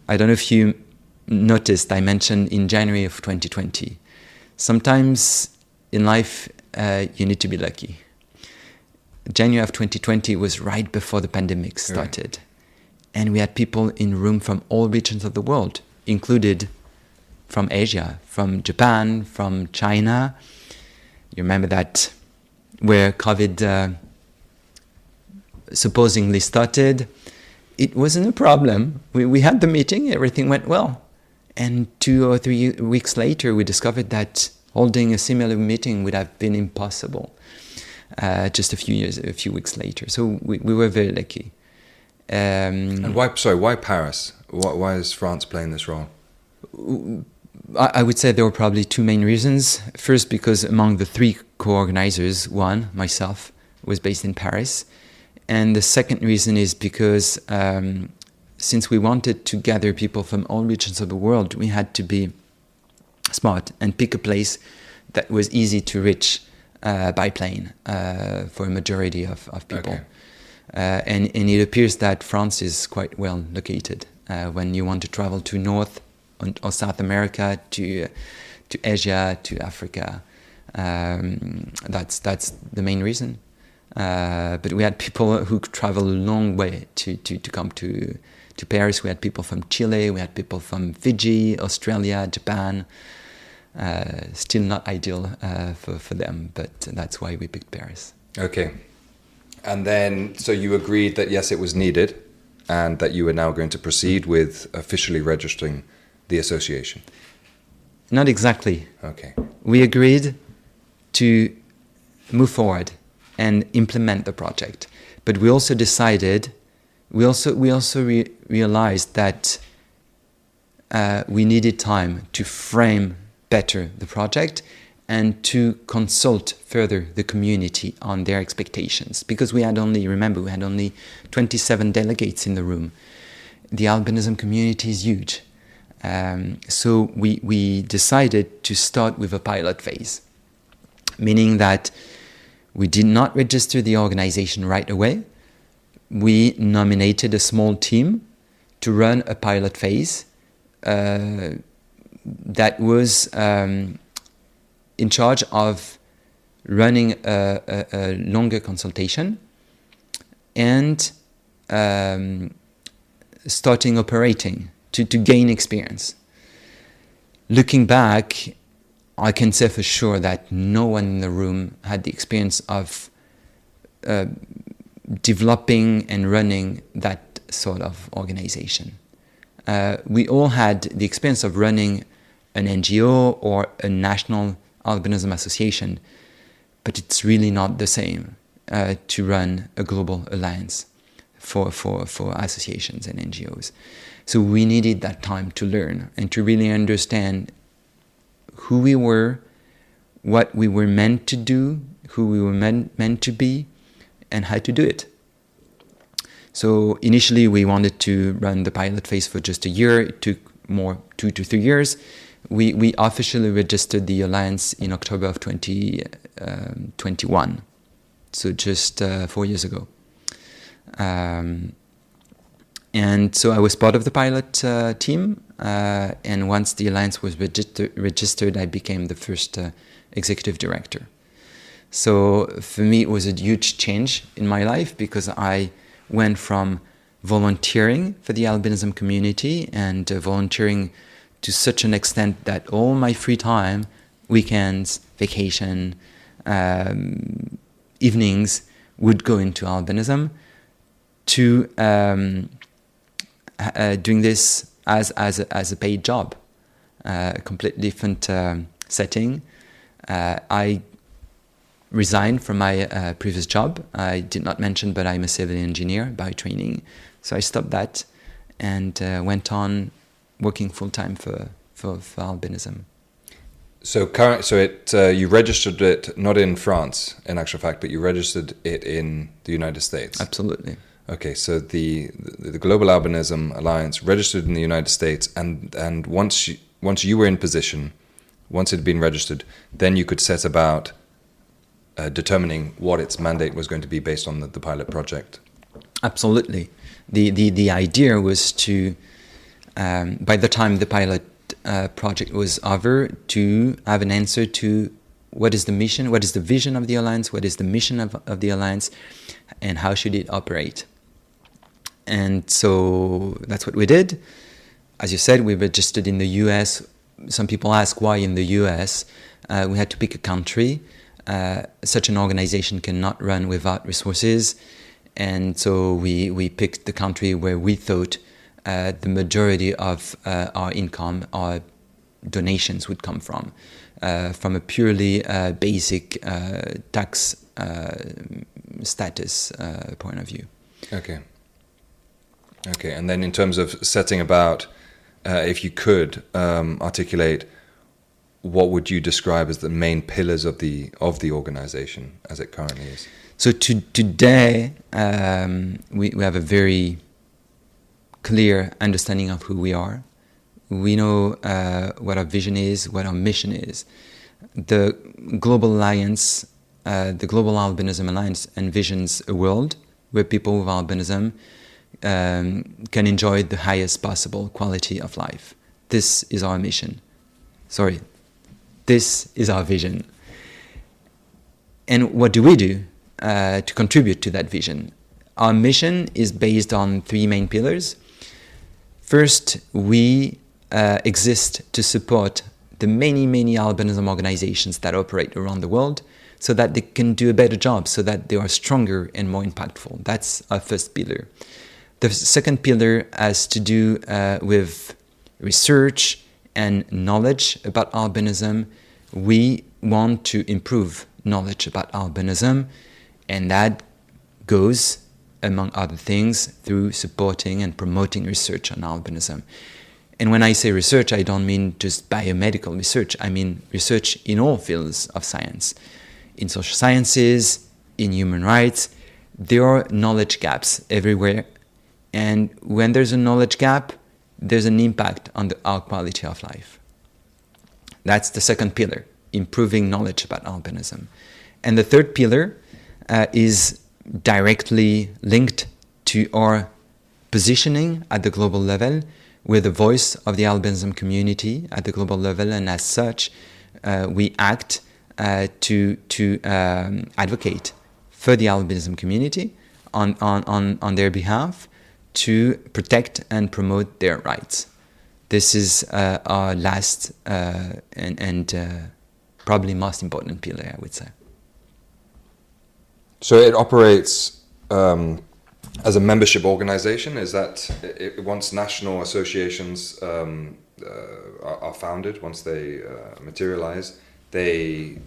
I don't know if you noticed, I mentioned in January of 2020. Sometimes in life, you need to be lucky. January of 2020 was right before the pandemic started. Right. And we had people in the room from all regions of the world, included from Asia, from Japan, from China. You remember that where COVID supposedly started. It wasn't a problem. We had the meeting, everything went well. And 2 or 3 weeks later, we discovered that holding a similar meeting would have been impossible. Just a few weeks later. So we were very lucky. And why Paris? Why is France playing this role? I would say there were probably two main reasons. First, because among the three co-organizers, one, myself, was based in Paris. And the second reason is because since we wanted to gather people from all regions of the world, we had to be smart and pick a place that was easy to reach by plane for a majority of people. Okay. And it appears that France is quite well located. When you want to travel to North or South America, to Asia, to Africa, that's the main reason. But we had people who travel a long way to come to Paris. We had people from Chile, we had people from Fiji, Australia, Japan. Still not ideal for them, but that's why we picked Paris. Okay. And then, so you agreed that yes, it was needed, and that you were now going to proceed with officially registering the association. Not exactly. Okay. We agreed to move forward and implement the project, but we also decided, we also realized that we needed time to frame better the project and to consult further the community on their expectations. Because we had only 27 delegates in the room. The albinism community is huge. So we decided to start with a pilot phase, meaning that we did not register the organization right away. We nominated a small team to run a pilot phase that was in charge of running a longer consultation, and starting operating to gain experience. Looking back, I can say for sure that no one in the room had the experience of developing and running that sort of organization. We all had the experience of running an NGO or a national albinism association, but it's really not the same to run a global alliance for associations and NGOs. So we needed that time to learn and to really understand who we were, what we were meant to do, who we were meant to be, and how to do it. So initially we wanted to run the pilot phase for just a year. It took more 2 to 3 years. We officially registered the alliance in October of 2021, so just 4 years ago. And so I was part of the pilot team, and once the alliance was registered, I became the first executive director. So for me, it was a huge change in my life, because I went from volunteering for the albinism community and volunteering to such an extent that all my free time, weekends, vacation, evenings would go into albinism, to doing this as a paid job, a completely different setting. I resigned from my previous job. I did not mention, but I'm a civil engineer by training. So I stopped that and went on working full-time for albinism. So you registered it not in France, in actual fact, but you registered it in the United States. Absolutely. Okay, so the Global Albinism Alliance registered in the United States, and once you were in position, once it had been registered, then you could set about determining what its mandate was going to be based on the pilot project. Absolutely. The idea was to, by the time the pilot project was over, to have an answer to what is the mission, what is the vision of the alliance, what is the mission of the alliance, and how should it operate. And so that's what we did. As you said, we registered in the US. Some people ask why in the US. We had to pick a country. Such an organization cannot run without resources. And so we picked the country where we thought the majority of our income, our donations would come from a purely basic tax status point of view. Okay, and then in terms of setting about, if you could articulate, what would you describe as the main pillars of the organization as it currently is? So today we have a very clear understanding of who we are. We know what our vision is, what our mission is. The Global Alliance, the Global Albinism Alliance, envisions a world where people with albinism can enjoy the highest possible quality of life. This is our mission. This is our vision. And what do we do to contribute to that vision? Our mission is based on 3 main pillars. First, we exist to support the many albinism organizations that operate around the world, so that they can do a better job, so that they are stronger and more impactful. That's our first pillar. The second pillar has to do with research and knowledge about albinism. We want to improve knowledge about albinism, and that goes, among other things, through supporting and promoting research on albinism. And when I say research, I don't mean just biomedical research. I mean research in all fields of science. In social sciences, in human rights, there are knowledge gaps everywhere. And when there's a knowledge gap, there's an impact on our quality of life. That's the second pillar, improving knowledge about albinism. And the third pillar is directly linked to our positioning at the global level. We're the voice of the albinism community at the global level, and as such, we act to advocate for the albinism community on their behalf to protect and promote their rights. This is our last and probably most important pillar, I would say. So it operates as a membership organization. Is that once national associations are founded, once they materialize, they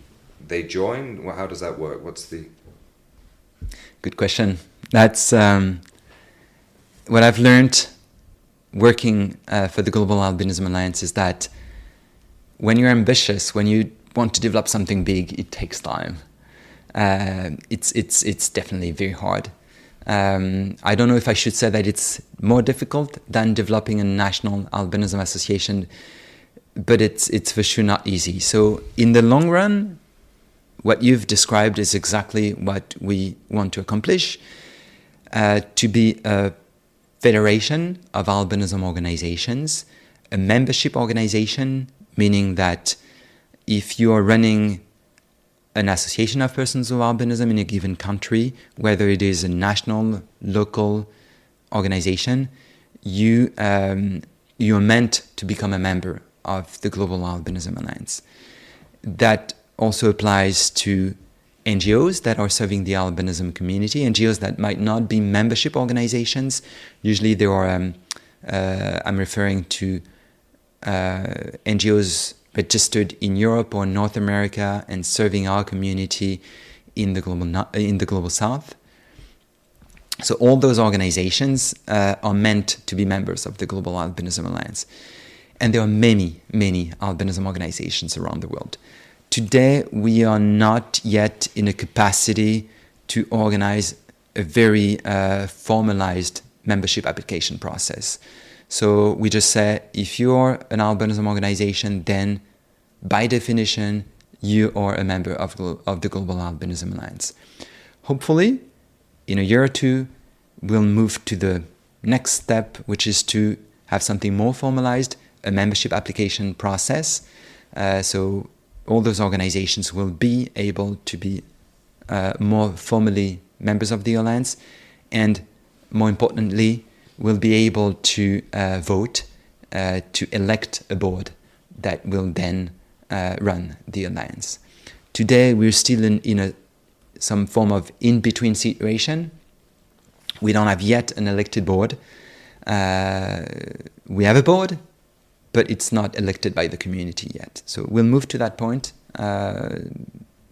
join? Well, how does that work? What's the... Good question. That's what I've learned working for the Global Albinism Alliance is that when you're ambitious, when you want to develop something big, it takes time. It's definitely very hard. I don't know if I should say that it's more difficult than developing a national albinism association, but it's for sure not easy. So in the long run, what you've described is exactly what we want to accomplish, to be a federation of albinism organizations, a membership organization, meaning that if you are running an association of persons with albinism in a given country, whether it is a national, local organization, you are meant to become a member of the Global Albinism Alliance. That also applies to NGOs that are serving the albinism community, NGOs that might not be membership organizations. Usually there are, I'm referring to NGOs registered in Europe or North America and serving our community in the global South. So all those organizations are meant to be members of the Global Albinism Alliance. And there are many, many albinism organizations around the world. Today, we are not yet in a capacity to organize a very formalized membership application process. So we just say, if you're an albinism organization, then by definition, you are a member of the Global Albinism Alliance. Hopefully, in a year or two, we'll move to the next step, which is to have something more formalized, a membership application process. So all those organizations will be able to be more formally members of the Alliance, and more importantly, will be able to vote to elect a board that will then run the Alliance. Today, we're still in some form of in-between situation. We don't have yet an elected board. We have a board, but it's not elected by the community yet. So we'll move to that point,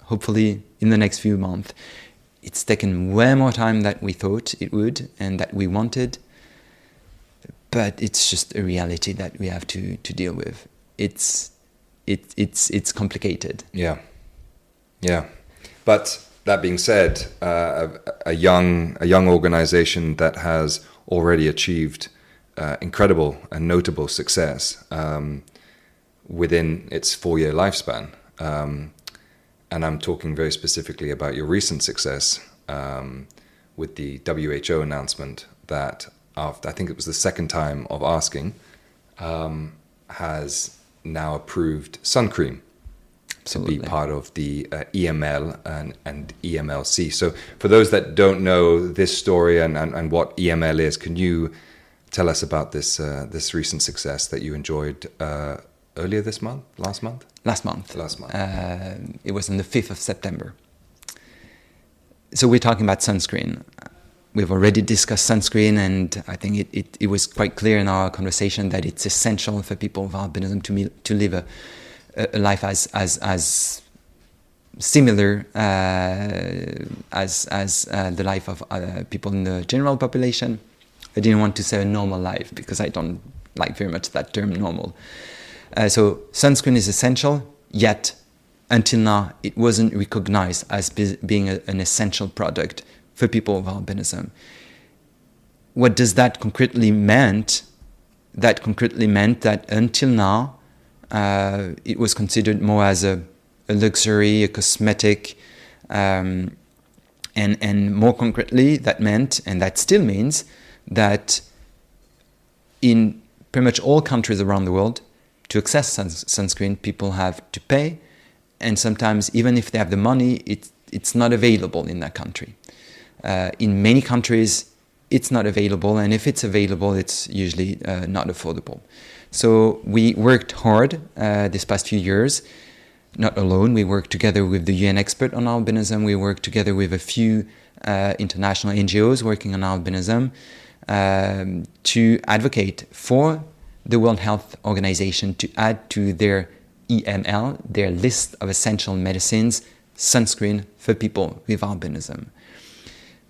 hopefully in the next few months. It's taken way more time than we thought it would and that we wanted, but it's just a reality that we have to deal with. It's complicated. Yeah. But that being said, a young organization that has already achieved incredible and notable success within its 4-year lifespan. And I'm talking very specifically about your recent success with the WHO announcement that, after, I think it was the second time of asking, has now approved sun cream. Absolutely. To be part of the EML and EMLC. So for those that don't know this story and what EML is, can you tell us about this recent success that you enjoyed earlier this month? Last month. It was on the 5th of September. So we're talking about sunscreen. We've already discussed sunscreen, and I think it was quite clear in our conversation that it's essential for people with albinism to live a life as similar as the life of people in the general population. I didn't want to say a normal life because I don't like very much that term, normal. So sunscreen is essential, yet until now it wasn't recognized as being an essential product for people with albinism. What does that concretely meant? That concretely meant that until now it was considered more as a luxury, a cosmetic, and more concretely that meant, and that still means, that in pretty much all countries around the world, to access sunscreen, people have to pay, and sometimes even if they have the money, it's not available in that country. In many countries, it's not available, and if it's available, it's usually not affordable. So we worked hard this past few years, not alone. We worked together with the UN expert on albinism. We worked together with a few international NGOs working on albinism to advocate for the World Health Organization to add to their EML, their list of essential medicines, sunscreen for people with albinism.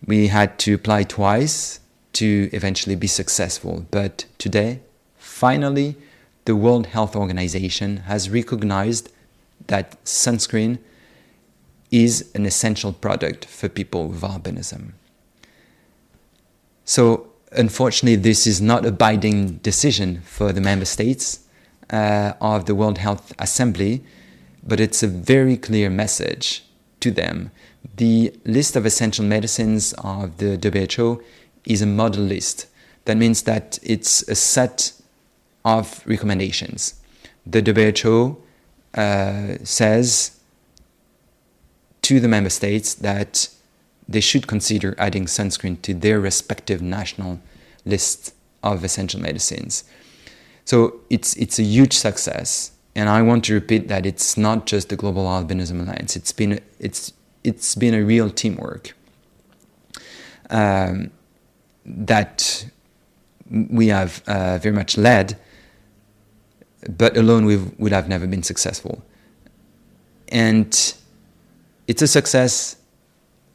We had to apply twice to eventually be successful, but today, finally, the World Health Organization has recognized that sunscreen is an essential product for people with albinism. So, unfortunately, this is not a binding decision for the member states of the World Health Assembly, but it's a very clear message to them. The list of essential medicines of the WHO is a model list. That means that it's a set of recommendations. The WHO says to the member states that they should consider adding sunscreen to their respective national list of essential medicines. So it's a huge success, and I want to repeat that it's not just the Global Albinism Alliance. It's been a real teamwork that we have very much led, but alone we would have never been successful. And it's a success,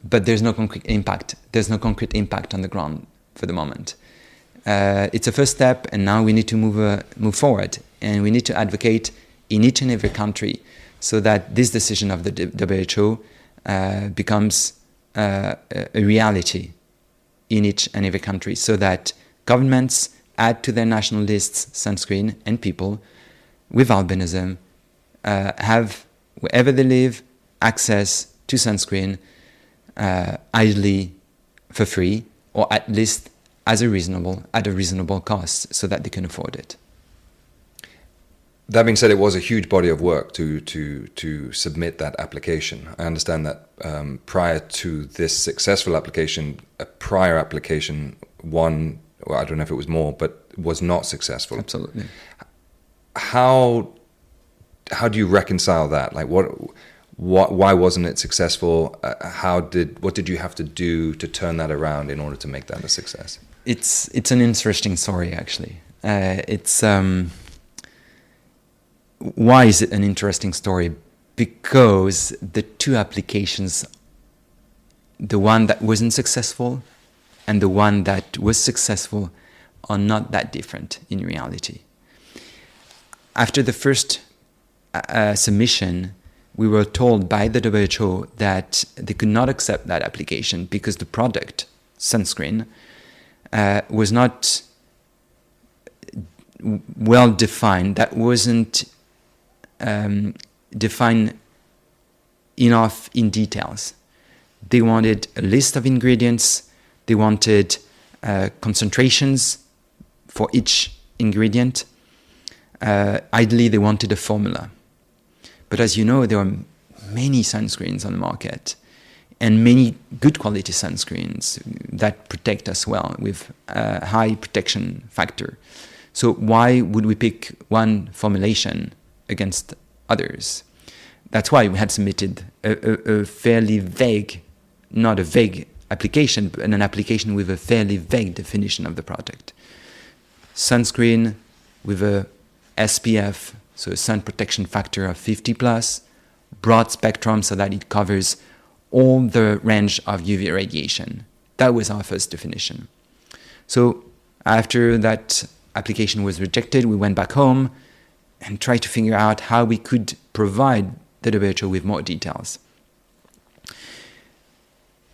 but there's no concrete impact. There's no concrete impact on the ground for the moment. It's a first step, and now we need to move forward, and we need to advocate in each and every country so that this decision of the WHO becomes a reality in each and every country, so that governments add to their national lists sunscreen, and people with albinism have, wherever they live, access to sunscreen, ideally for free, or at least at a reasonable cost, so that they can afford it. That being said, it was a huge body of work to submit that application. I understand that prior to this successful application, a prior application, one, well, I don't know if it was more, but was not successful. Absolutely. How do you reconcile that? Like, why wasn't it successful? What did you have to do to turn that around in order to make that a success? It's an interesting story, actually. Why is it an interesting story? Because the two applications, the one that wasn't successful and the one that was successful, are not that different in reality. After the first submission, we were told by the WHO that they could not accept that application because the product, sunscreen, was not well defined. That wasn't defined enough in details. They wanted a list of ingredients. They wanted concentrations for each ingredient. Ideally, they wanted a formula. But as you know, there are many sunscreens on the market, and many good quality sunscreens that protect us well with a high protection factor. So why would we pick one formulation against others? That's why we had submitted a fairly vague, not a vague application, but an application with a fairly vague definition of the product. Sunscreen with a SPF, so a sun protection factor of 50 plus, broad spectrum so that it covers all the range of UV radiation. That was our first definition. So after that application was rejected, we went back home and tried to figure out how we could provide the WHO with more details.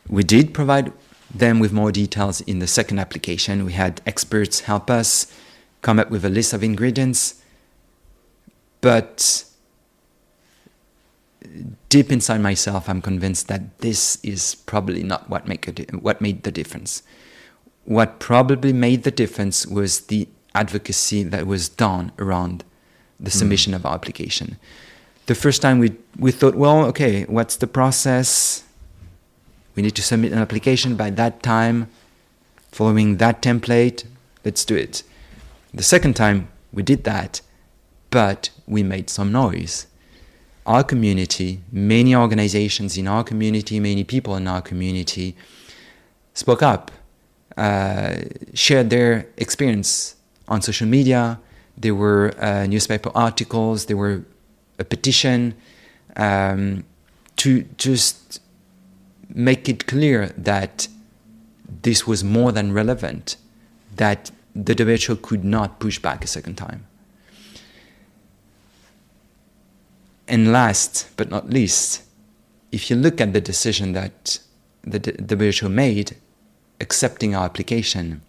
We did provide them with more details in the second application. We had experts help us come up with a list of ingredients, but deep inside myself, I'm convinced that this is probably not what made the difference. What probably made the difference was the advocacy that was done around the submission of our application. The first time we thought, well, okay, what's the process? We need to submit an application by that time, following that template. Let's do it. The second time we did that, but we made some noise. Our community, many organizations in our community, many people in our community spoke up, shared their experience on social media. There were newspaper articles, there were a petition to just make it clear that this was more than relevant, that the WHO could not push back a second time. And last but not least, if you look at the decision that the WHO made, accepting our application,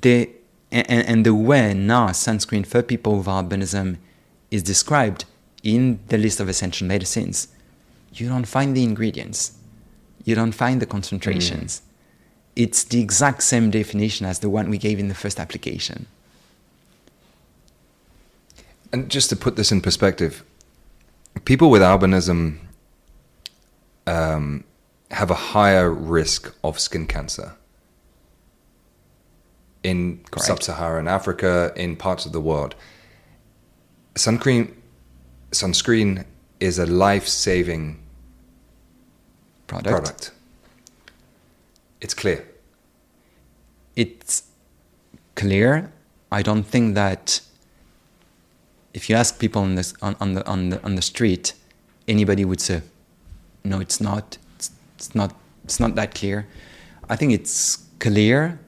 and the way now sunscreen for people with albinism is described in the list of essential medicines, you don't find the ingredients, you don't find the concentrations. It's the exact same definition as the one we gave in the first application. And just to put this in perspective, people with albinism have a higher risk of skin cancer in sub-Saharan Africa, in parts of the world. Sunscreen is a life-saving product. It's clear. It's clear. I don't think that if you ask people on the street, anybody would say, "No, it's not. It's not that clear." I think it's clear.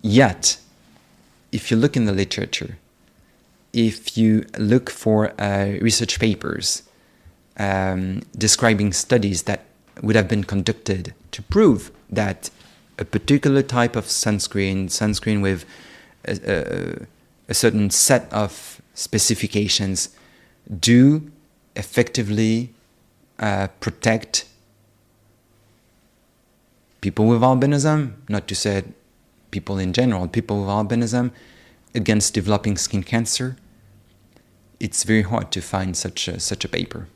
Yet, if you look in the literature, if you look for research papers describing studies that would have been conducted to prove that a particular type of sunscreen with a certain set of specifications do effectively protect people with albinism, not to say people in general, people with albinism, against developing skin cancer, it's very hard to find such a paper.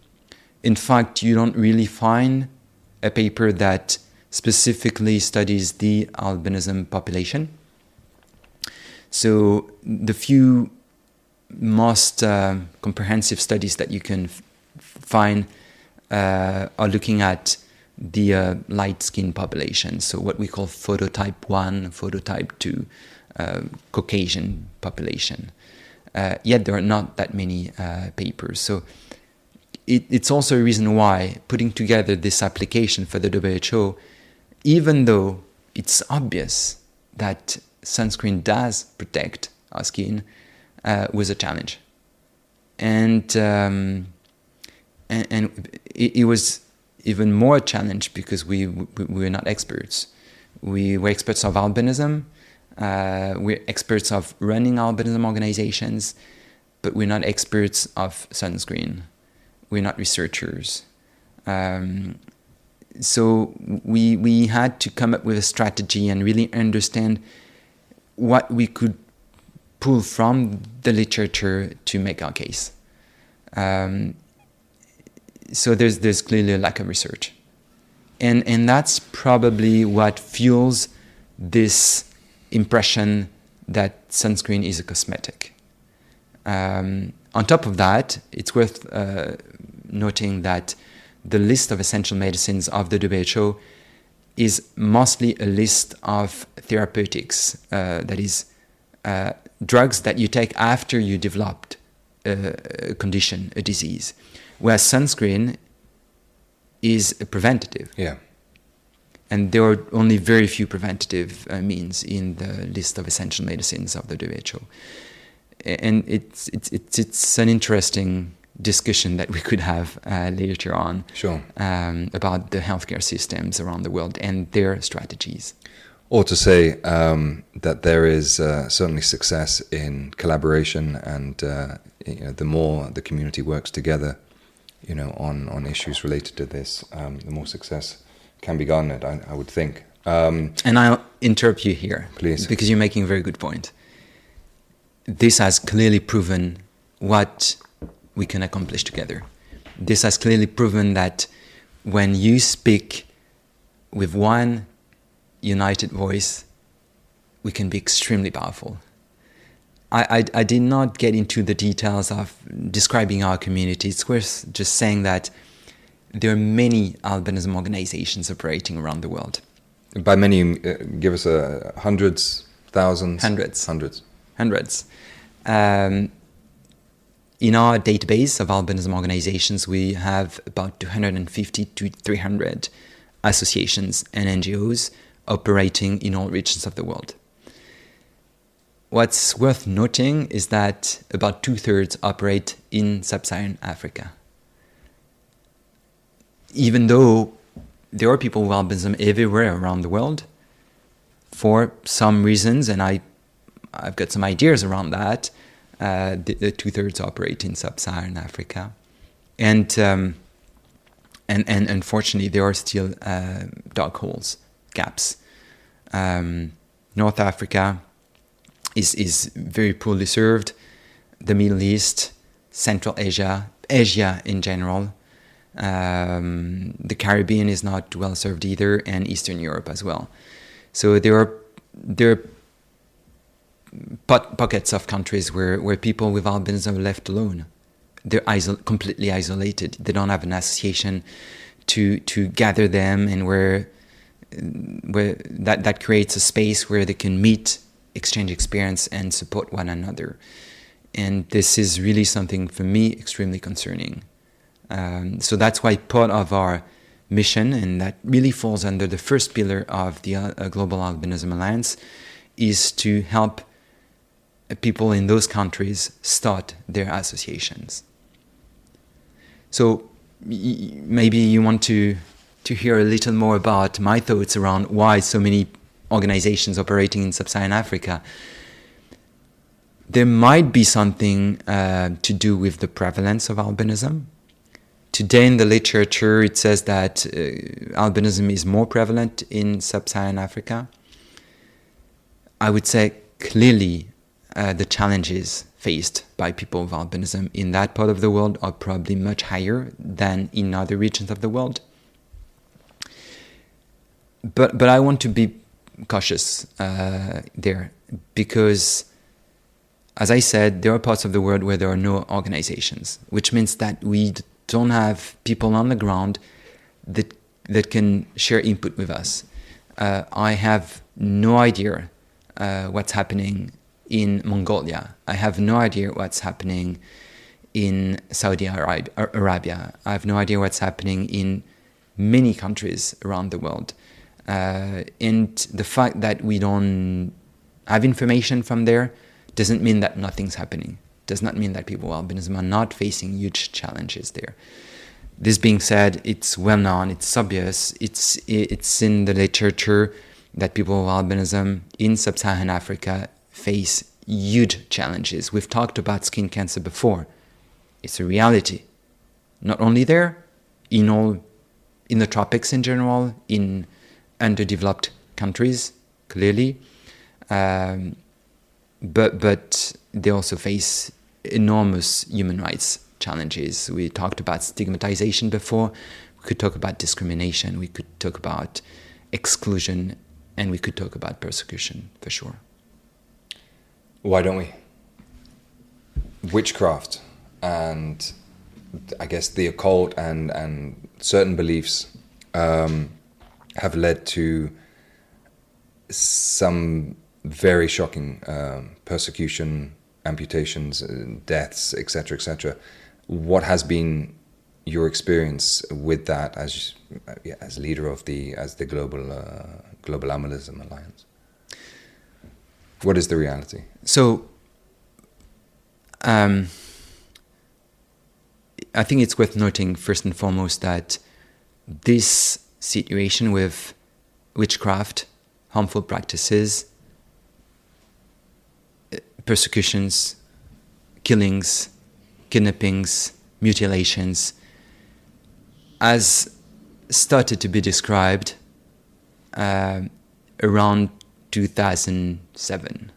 In fact, you don't really find a paper that specifically studies the albinism population. So the few most comprehensive studies that you can find are looking at the light skin population, so what we call phototype 1, phototype 2, Caucasian population. Yet there are not that many papers. So it's also a reason why putting together this application for the WHO, even though it's obvious that sunscreen does protect our skin, was a challenge. And it was even more a challenge because we were not experts. We were experts of albinism. We're experts of running albinism organizations, but we're not experts of sunscreen. We're not researchers. So we had to come up with a strategy and really understand what we could pull from the literature to make our case. So there's clearly a lack of research. And that's probably what fuels this impression that sunscreen is a cosmetic. On top of that, it's worth noting that the list of essential medicines of the WHO is mostly a list of therapeutics, that is, drugs that you take after you developed a condition, a disease, whereas sunscreen is a preventative. Yeah. And there are only very few preventative means in the list of essential medicines of the WHO. And it's an interesting discussion that we could have later on. Sure. About the healthcare systems around the world and their strategies. Or to say that there is certainly success in collaboration, and the more the community works together, on issues related to this, the more success can be garnered, I would think. And I'll interrupt you here, please, because you're making a very good point. This has clearly proven what we can accomplish together. This has clearly proven that when you speak with one united voice, we can be extremely powerful. I did not get into the details of describing our community. It's worth just saying that there are many albinism organizations operating around the world. By many, give us hundreds, thousands? Hundreds. In our database of albinism organizations, we have about 250 to 300 associations and NGOs operating in all regions of the world. What's worth noting is that about 2/3 operate in sub-Saharan Africa. Even though there are people with albinism everywhere around the world, for some reasons, and I've got some ideas around that, the 2/3 operate in sub-Saharan Africa. And unfortunately, there are still dark holes, gaps. North Africa is very poorly served. The Middle East, Central Asia, Asia in general. The Caribbean is not well served either, and Eastern Europe as well. So there are pockets of countries where people with albinism are left alone. They're completely isolated. They don't have an association to gather them, and where that creates a space where they can meet, exchange experience, and support one another. And this is really something for me extremely concerning. So that's why part of our mission, and that really falls under the first pillar of the Global Albinism Alliance, is to help people in those countries start their associations. So maybe you want to hear a little more about my thoughts around why so many organizations operating in sub-Saharan Africa. There might be something to do with the prevalence of albinism. Today in the literature it says that albinism is more prevalent in sub-Saharan Africa. I would say clearly the challenges faced by people with albinism in that part of the world are probably much higher than in other regions of the world. But I want to be cautious there, because, as I said, there are parts of the world where there are no organizations, which means that we don't have people on the ground that can share input with us. I have no idea what's happening in Mongolia. I have no idea what's happening in Saudi Arabia. I have no idea what's happening in many countries around the world. And the fact that we don't have information from there doesn't mean that nothing's happening. Does not mean that people with albinism are not facing huge challenges there. This being said, it's well known, it's obvious, it's in the literature that people with albinism in sub-Saharan Africa face huge challenges. We've talked about skin cancer before. It's a reality. Not only there, in the tropics in general, in underdeveloped countries, clearly, but they also face enormous human rights challenges. We talked about stigmatization before. We could talk about discrimination. We could talk about exclusion, and we could talk about persecution for sure. Why don't we? Witchcraft and I guess the occult and certain beliefs have led to some very shocking persecution, amputations, deaths, etc., etc. What has been your experience with that as leader of the Global Albinism Alliance? What is the reality? So, I think it's worth noting first and foremost that this situation with witchcraft, harmful practices, persecutions, killings, kidnappings, mutilations, has started to be described around 2007.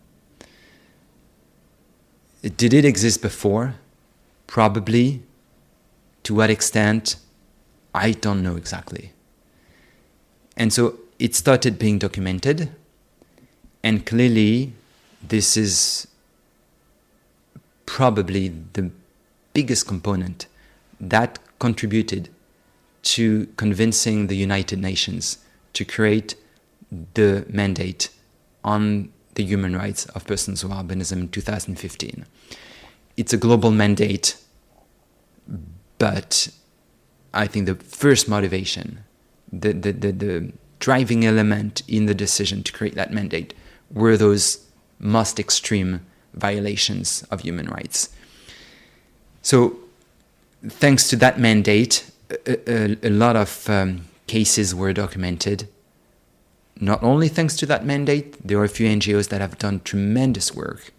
Did it exist before? Probably. To what extent, I don't know exactly. And so it started being documented, and clearly this is probably the biggest component that contributed to convincing the United Nations to create the mandate on the human rights of persons with albinism in 2015. It's a global mandate, but I think the first motivation, the driving element in the decision to create that mandate were those most extreme violations of human rights. So thanks to that mandate, a lot of cases were documented. Not only thanks to that mandate, there are a few NGOs that have done tremendous work.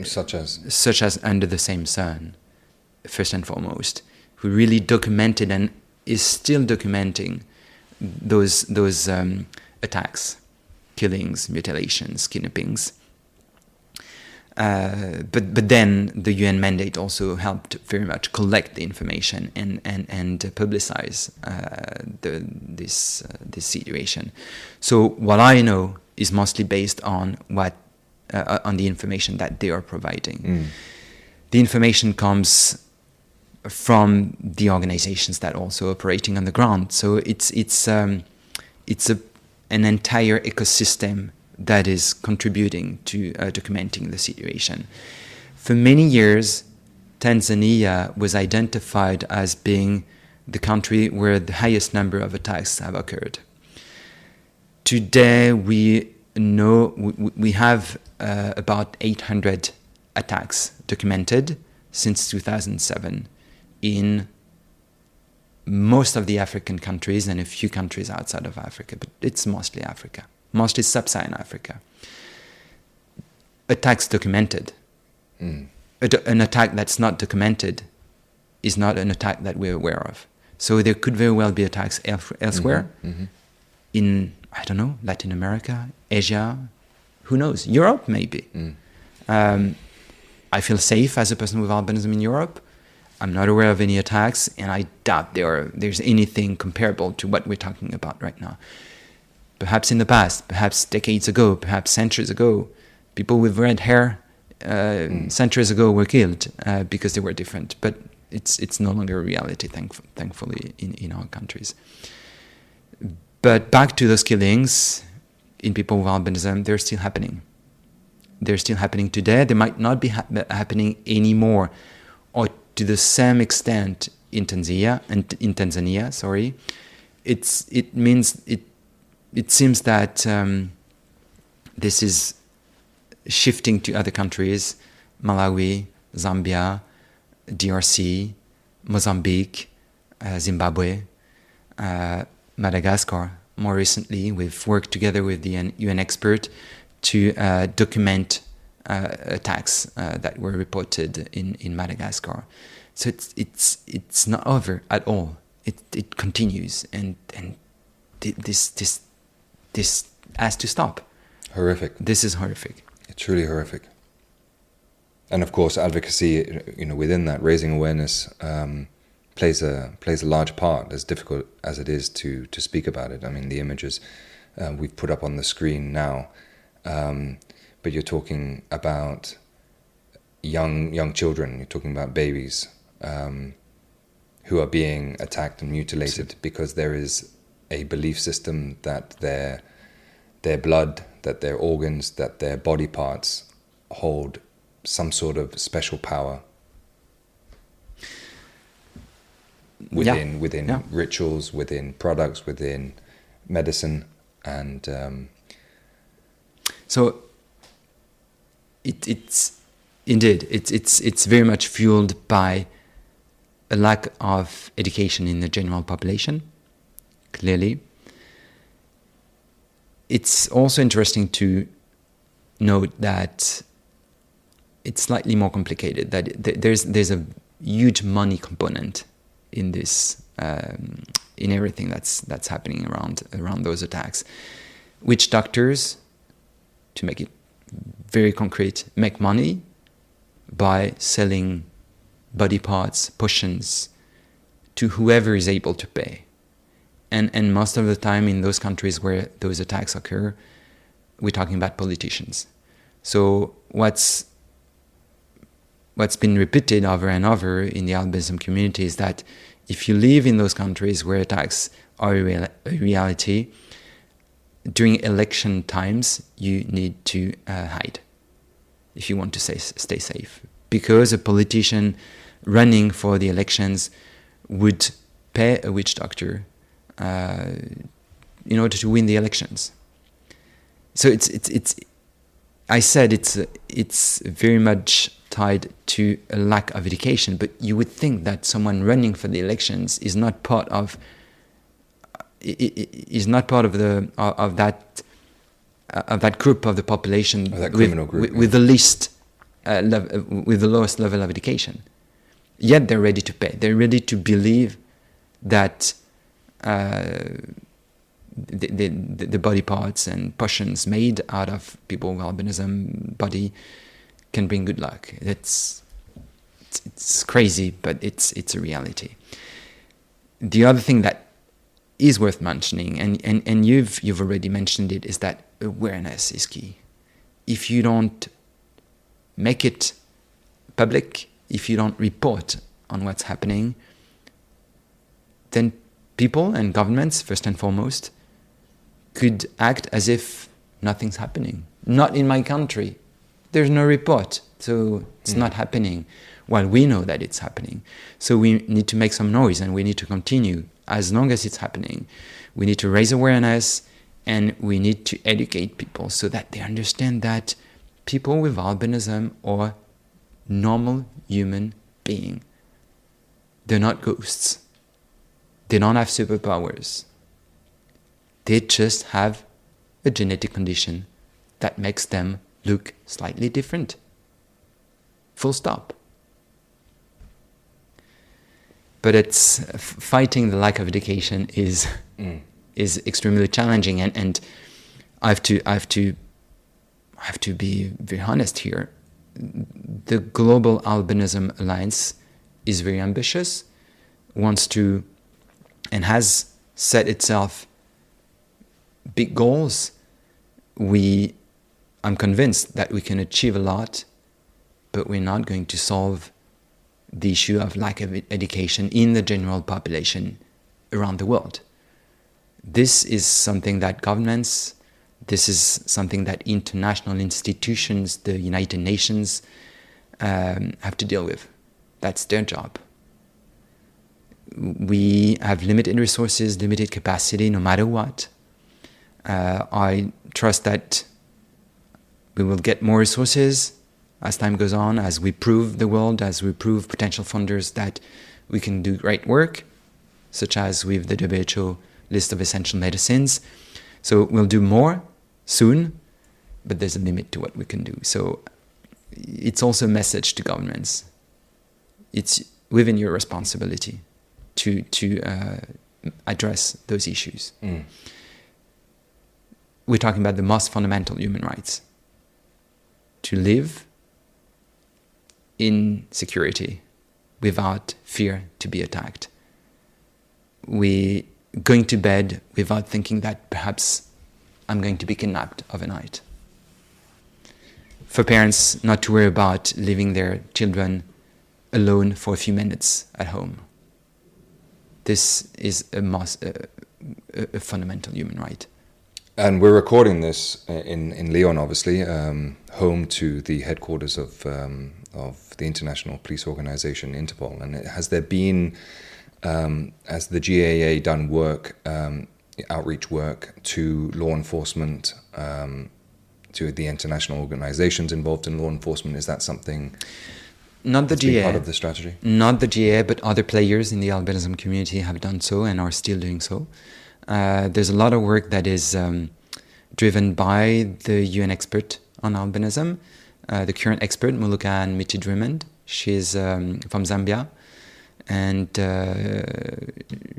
Such as Under the Same Sun, first and foremost, who really documented and is still documenting those attacks, killings, mutilations, kidnappings. But then the UN mandate also helped very much collect the information and publicize this situation. So what I know is mostly based on on the information that they are providing. The information comes from the organizations that are also operating on the ground. So it's an entire ecosystem that is contributing to documenting the situation. For many years, Tanzania was identified as being the country where the highest number of attacks have occurred. Today, we know we have about 800 attacks documented since 2007 in most of the African countries and a few countries outside of Africa, but it's mostly Africa. Mostly sub-Saharan Africa. Attacks documented. An attack that's not documented is not an attack that we're aware of. So there could very well be attacks elsewhere, in, I don't know, Latin America, Asia, who knows, Europe maybe. I feel safe as a person with albinism in Europe. I'm not aware of any attacks, and I doubt there's anything comparable to what we're talking about right now. Perhaps in the past, perhaps decades ago, perhaps centuries ago, people with red hair centuries ago were killed because they were different. But it's no longer a reality, thankfully, in our countries. But back to those killings in people with albinism, they're still happening. They're still happening today. They might not be happening anymore, or to the same extent in Tanzania. Sorry, It seems that this is shifting to other countries: Malawi, Zambia, DRC, Mozambique, Zimbabwe, Madagascar. More recently, we've worked together with the UN expert to document attacks that were reported in Madagascar. So it's not over at all. It continues, and this has to stop. Horrific. This is horrific. It's truly horrific. And of course, advocacy, within that, raising awareness, plays a large part. As difficult as it is to speak about it. I mean, the images we've put up on the screen now, but you're talking about young children. You're talking about babies who are being attacked and mutilated because there is a belief system that their blood, that their organs, that their body parts hold some sort of special power within rituals, within products, within medicine, and so it's indeed it's very much fueled by a lack of education in the general population. Clearly, it's also interesting to note that it's slightly more complicated. That there's a huge money component in this, in everything that's happening around those attacks. Witch doctors, to make it very concrete, make money by selling body parts, potions, to whoever is able to pay. And most of the time in those countries where those attacks occur, we're talking about politicians. So what's been repeated over and over in the albinism community is that if you live in those countries where attacks are a reality, during election times, you need to hide if you want to stay safe. Because a politician running for the elections would pay a witch doctor in order to win the elections. So it's very much tied to a lack of education. But you would think that someone running for the elections is not part of that group of the population, of that criminal group, with the least with the lowest level of education. Yet they're ready to pay. They're ready to believe that the body parts and potions made out of people with albinism body can bring good luck. It's crazy, but it's a reality. The other thing that is worth mentioning, and you've already mentioned it, is that awareness is key. If you don't make it public, if you don't report on what's happening, then people and governments, first and foremost, could act as if nothing's happening. Not in my country. There's no report, so it's not happening. Well, we know that it's happening. So we need to make some noise, and we need to continue as long as it's happening. We need to raise awareness, and we need to educate people so that they understand that people with albinism are normal human beings. They're not ghosts. They don't have superpowers. They just have a genetic condition that makes them look slightly different. Full stop. But it's fighting the lack of education is extremely challenging, and I have to be very honest here. The Global Albinism Alliance is very ambitious, wants to, and has set itself big goals. I'm convinced that we can achieve a lot, but we're not going to solve the issue of lack of education in the general population around the world. This is something that governments, this is something that international institutions, the United Nations, have to deal with. That's their job. We have limited resources, limited capacity, no matter what. I trust that we will get more resources as time goes on, as we prove the world, as we prove potential funders that we can do great work, such as with the WHO list of essential medicines. So we'll do more soon, but there's a limit to what we can do. So it's also a message to governments. It's within your responsibility to address those issues. We're talking about the most fundamental human rights. To live in security without fear to be attacked. We going to bed without thinking that perhaps I'm going to be kidnapped overnight. For parents not to worry about leaving their children alone for a few minutes at home. This is a fundamental human right. And we're recording this in Lyon, obviously, home to the headquarters of the international police organization Interpol. And has there been, has the GAA done work, outreach work to law enforcement, to the international organizations involved in law enforcement? Is that something? Not the GAA. Part of the strategy? Not the GAA, but other players in the albinism community have done so and are still doing so. There's a lot of work that is driven by the UN expert on albinism, the current expert, Mulukan Miti-Drummond. She's from Zambia, and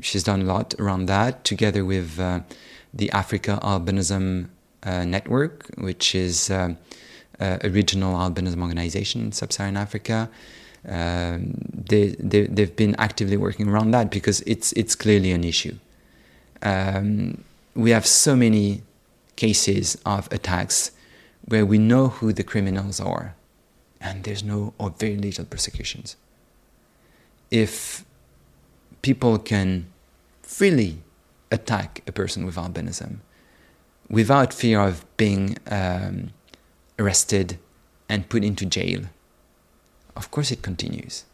she's done a lot around that, together with the Africa Albinism Network, which is a regional albinism organization in sub-Saharan Africa. They've been actively working around that because it's clearly an issue. We have so many cases of attacks where we know who the criminals are, and there's no or very little prosecutions. If people can freely attack a person with albinism without fear of being arrested and put into jail, of course it continues.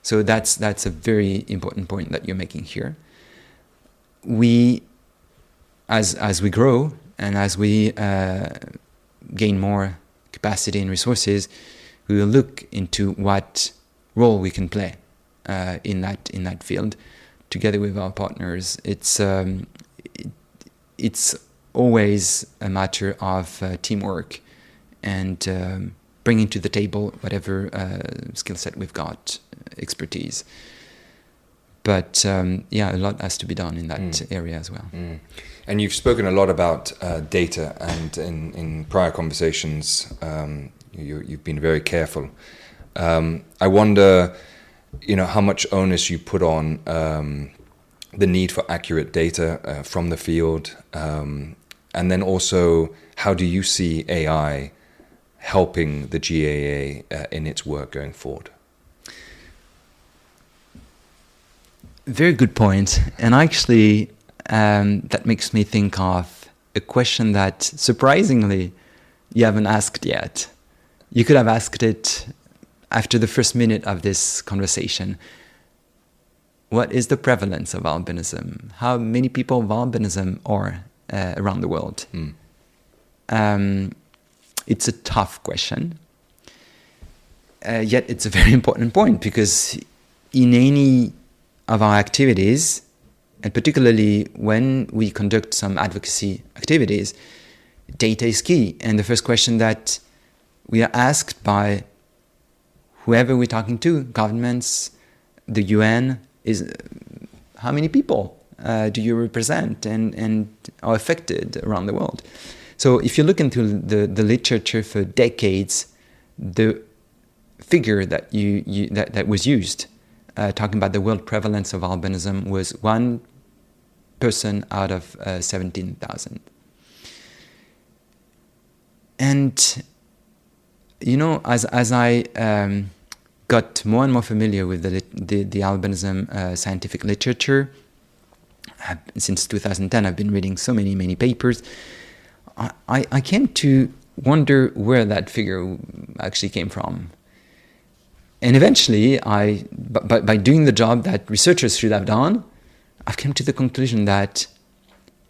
So that's a very important point that you're making here. We, as we grow and as we gain more capacity and resources, we will look into what role we can play in that field, together with our partners. It's always a matter of teamwork and bringing to the table whatever skill set we've got, expertise. But a lot has to be done in that area as well. And you've spoken a lot about data, and in prior conversations, you've been very careful. I wonder, how much onus you put on the need for accurate data from the field, and then also how do you see AI helping the GAA in its work going forward? Very good point. And actually, that makes me think of a question that surprisingly you haven't asked yet. You could have asked it after the first minute of this conversation. What is the prevalence of albinism? How many people with albinism are around the world? It's a tough question. Yet it's a very important point, because in any of our activities, and particularly when we conduct some advocacy activities, data is key. And the first question that we are asked by whoever we're talking to, governments, the UN, is how many people do you represent and are affected around the world? So if you look into the literature for decades, the figure that that was used, talking about the world prevalence of albinism, was 1 person out of 17,000. And as I got more and more familiar with the albinism scientific literature, since 2010 I've been reading so many papers. I came to wonder where that figure actually came from. And eventually, by doing the job that researchers should have done, I've come to the conclusion that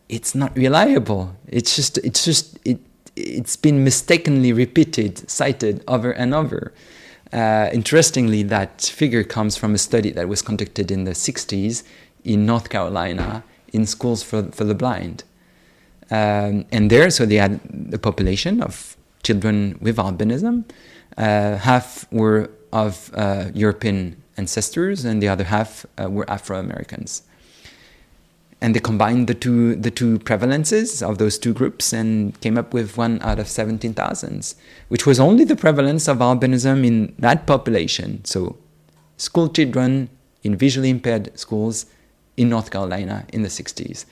it's not reliable. It's been mistakenly repeated, cited over and over. Interestingly, that figure comes from a study that was conducted in the 60s in North Carolina in schools for the blind. And there, so they had a population of children with albinism. Half were of European ancestors, and the other half were Afro-Americans. And they combined the two prevalences of those two groups and came up with 1 out of 17,000, which was only the prevalence of albinism in that population. So school children in visually impaired schools in North Carolina in the 60s.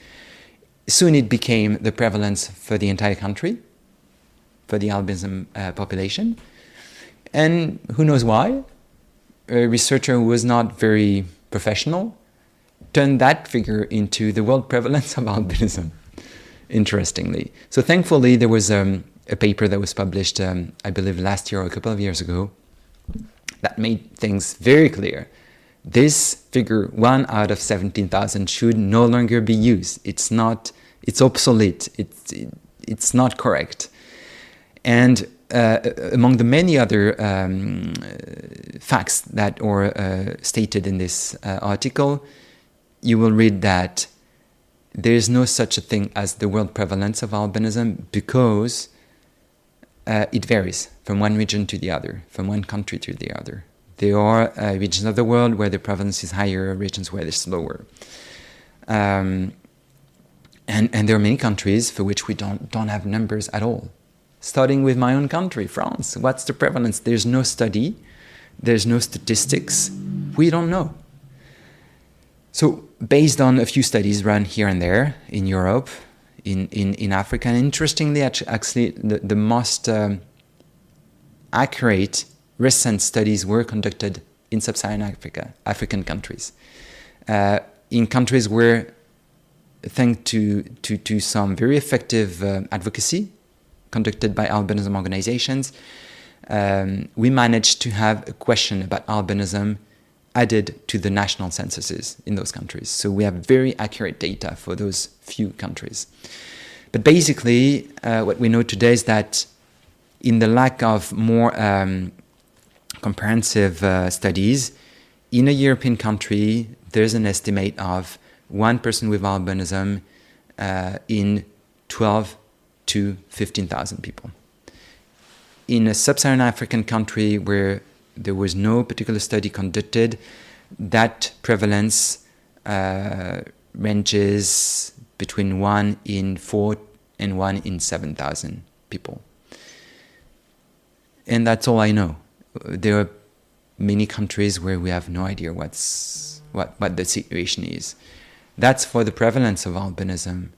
Soon it became the prevalence for the entire country, for the albinism population. And who knows why? A researcher who was not very professional turned that figure into the world prevalence of albinism, interestingly. So thankfully, there was a paper that was published, I believe last year or a couple of years ago, that made things very clear. This figure, 1 out of 17,000, should no longer be used. It's obsolete. It's not correct. And among the many other facts that are stated in this article, you will read that there is no such a thing as the world prevalence of albinism, because it varies from one region to the other, from one country to the other. There are regions of the world where the prevalence is higher, regions where it's lower. And there are many countries for which we don't have numbers at all. Starting with my own country, France. What's the prevalence? There's no study There's no statistics. We don't know. So based on a few studies run here and there in Europe, in Africa, and interestingly, actually, the most accurate recent studies were conducted in sub-Saharan Africa, African countries, in countries where, thanks to some very effective advocacy conducted by albinism organizations, we managed to have a question about albinism added to the national censuses in those countries. So we have very accurate data for those few countries. But basically, what we know today is that in the lack of more comprehensive studies, in a European country, there's an estimate of one person with albinism in 12 to 15,000 people. In a sub-Saharan African country where there was no particular study conducted, that prevalence ranges between 1 in 4 and 1 in 7,000 people. And that's all I know. There are many countries where we have no idea what the situation is. That's for the prevalence of albinism.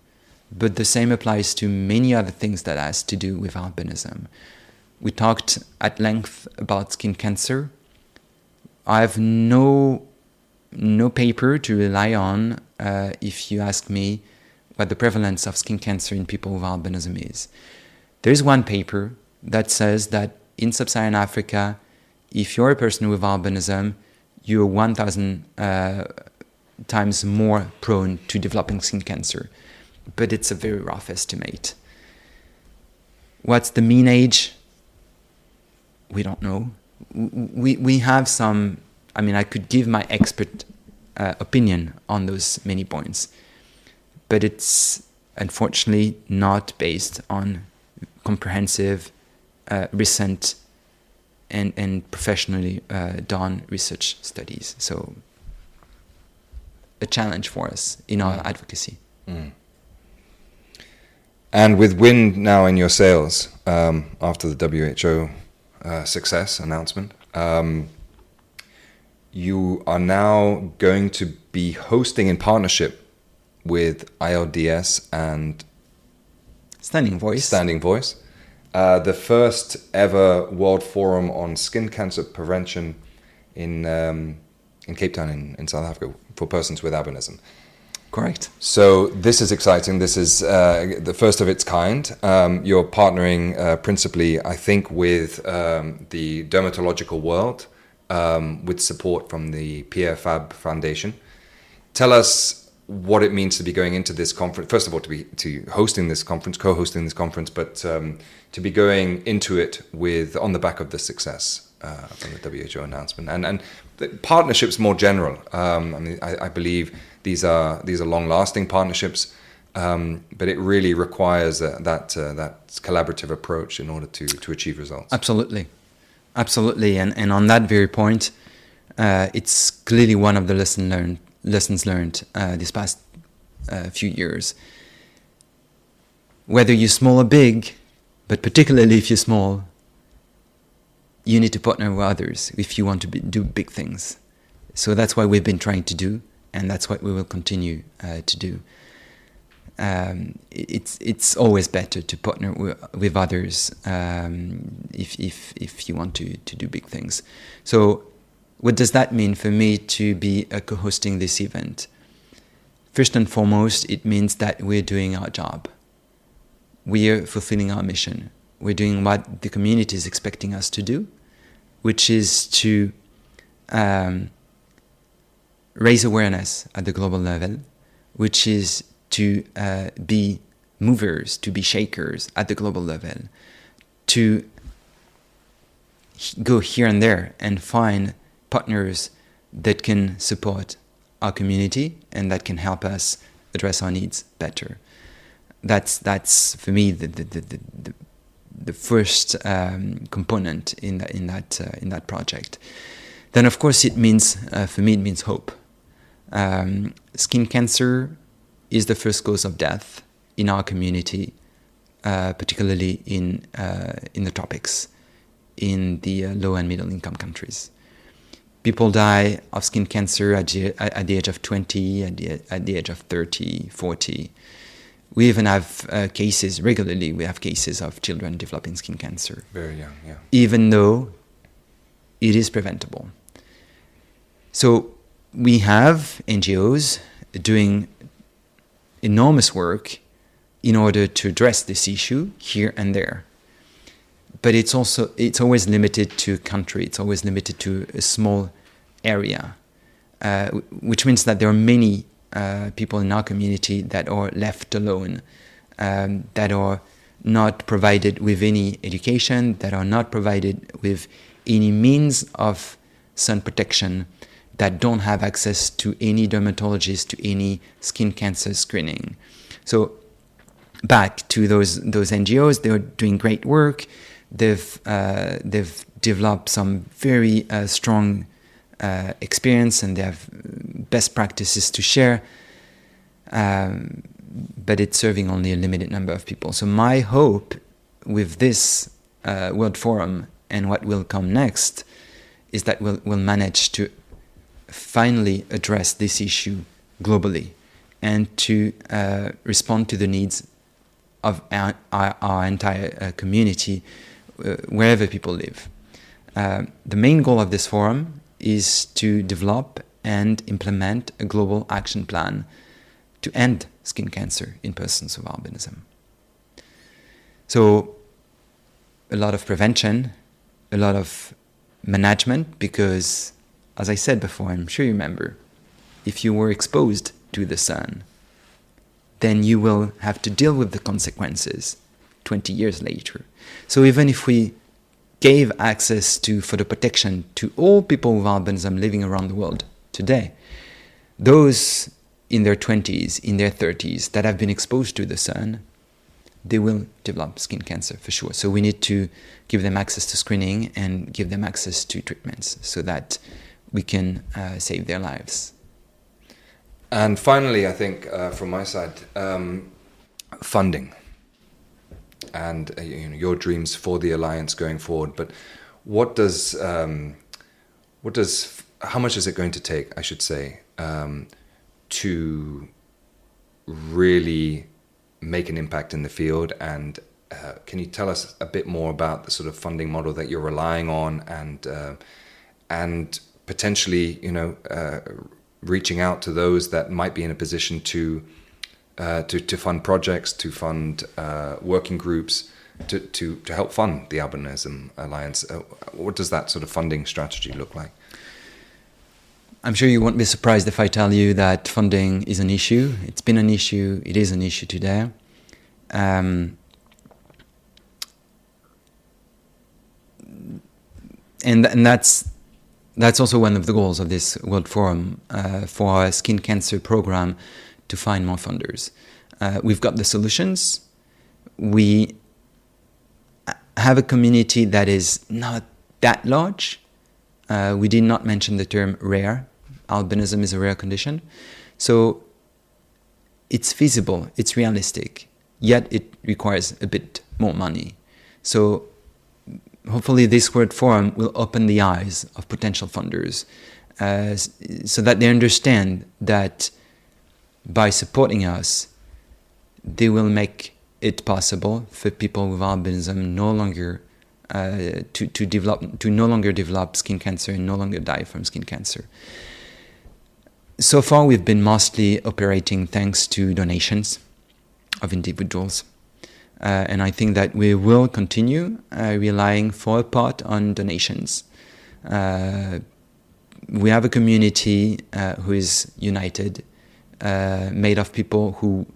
But the same applies to many other things that has to do with albinism. We talked at length about skin cancer. I have no paper to rely on if you ask me what the prevalence of skin cancer in people with albinism is. There's one paper that says that in sub-Saharan Africa, if you're a person with albinism, you're 1,000 times more prone to developing skin cancer. But it's a very rough estimate. What's the mean age? We don't know. We have some, I could give my expert opinion on those many points, but it's unfortunately not based on comprehensive, recent, and professionally done research studies. So a challenge for us in our advocacy. Mm. And with wind now in your sails, after the WHO success announcement, you are now going to be hosting in partnership with ILDS and Standing Voice, the first ever World Forum on Skin Cancer Prevention in Cape Town in South Africa for persons with albinism. Correct. So this is exciting. This is the first of its kind. You're partnering principally, I think, with the dermatological world, with support from the PFAB Foundation. Tell us what it means to be going into this conference. First of all, to hosting this conference, co-hosting this conference, but to be going into it on the back of the success from the WHO announcement and the partnerships more general. I believe these are long-lasting partnerships, but it really requires that collaborative approach in order to achieve results. Absolutely, and on that very point, it's clearly one of the lessons learned this past few years. Whether you're small or big, but particularly if you're small, you need to partner with others if you want to do big things. So that's what we've been trying to do, and that's what we will continue to do. It's always better to partner with others if you want to do big things. So what does that mean for me to be co-hosting this event? First and foremost, it means that we're doing our job. We are fulfilling our mission. We're doing what the community is expecting us to do, which is to raise awareness at the global level, which is to be movers, to be shakers at the global level, to go here and there and find partners that can support our community and that can help us address our needs better. That's for me the first component in that project. Then of course it means for me it means hope. Skin cancer is the first cause of death in our community, particularly in the tropics, in the low and middle income countries. People die of skin cancer at the age of 20, at the age of 30, 40. We even have cases, regularly we have cases of children developing skin cancer. Very young, yeah. Even though it is preventable. So we have NGOs doing enormous work in order to address this issue here and there. But it's always limited to a country, it's always limited to a small area, which means that there are many people in our community that are left alone, that are not provided with any education, that are not provided with any means of sun protection, that don't have access to any dermatologist, to any skin cancer screening. So back to those NGOs, they're doing great work. They've developed some very strong experience, and they have best practices to share, but it's serving only a limited number of people. So my hope with this World Forum and what will come next is that we'll manage to finally address this issue globally and to respond to the needs of our entire community, wherever people live. The main goal of this forum is to develop and implement a global action plan to end skin cancer in persons with albinism. So a lot of prevention, a lot of management, because as I said before, I'm sure you remember, if you were exposed to the sun, then you will have to deal with the consequences 20 years later. So even if we gave access to photoprotection to all people with albinism living around the world today, those in their 20s, in their 30s that have been exposed to the sun, they will develop skin cancer for sure. So we need to give them access to screening and give them access to treatments so that we can save their lives. And finally, I think from my side, funding and your dreams for the Alliance going forward. But how much is it going to take, I should say, to really make an impact in the field? And can you tell us a bit more about the sort of funding model that you're relying on, and potentially, reaching out to those that might be in a position to fund projects, to fund working groups, to help fund the Albinism Alliance? What does that sort of funding strategy look like? I'm sure you won't be surprised if I tell you that funding is an issue. It's been an issue. It is an issue today. And that's also one of the goals of this World Forum for our skin cancer program, to find more funders. We've got the solutions. We have a community that is not that large. We did not mention the term rare. Albinism is a rare condition. So it's feasible, it's realistic, yet it requires a bit more money. So hopefully this World Forum will open the eyes of potential funders so that they understand that by supporting us, they will make it possible for people with albinism no longer to no longer develop skin cancer and no longer die from skin cancer. So far, we've been mostly operating thanks to donations of individuals. And I think that we will continue relying for a part on donations. We have a community who is united, made of people who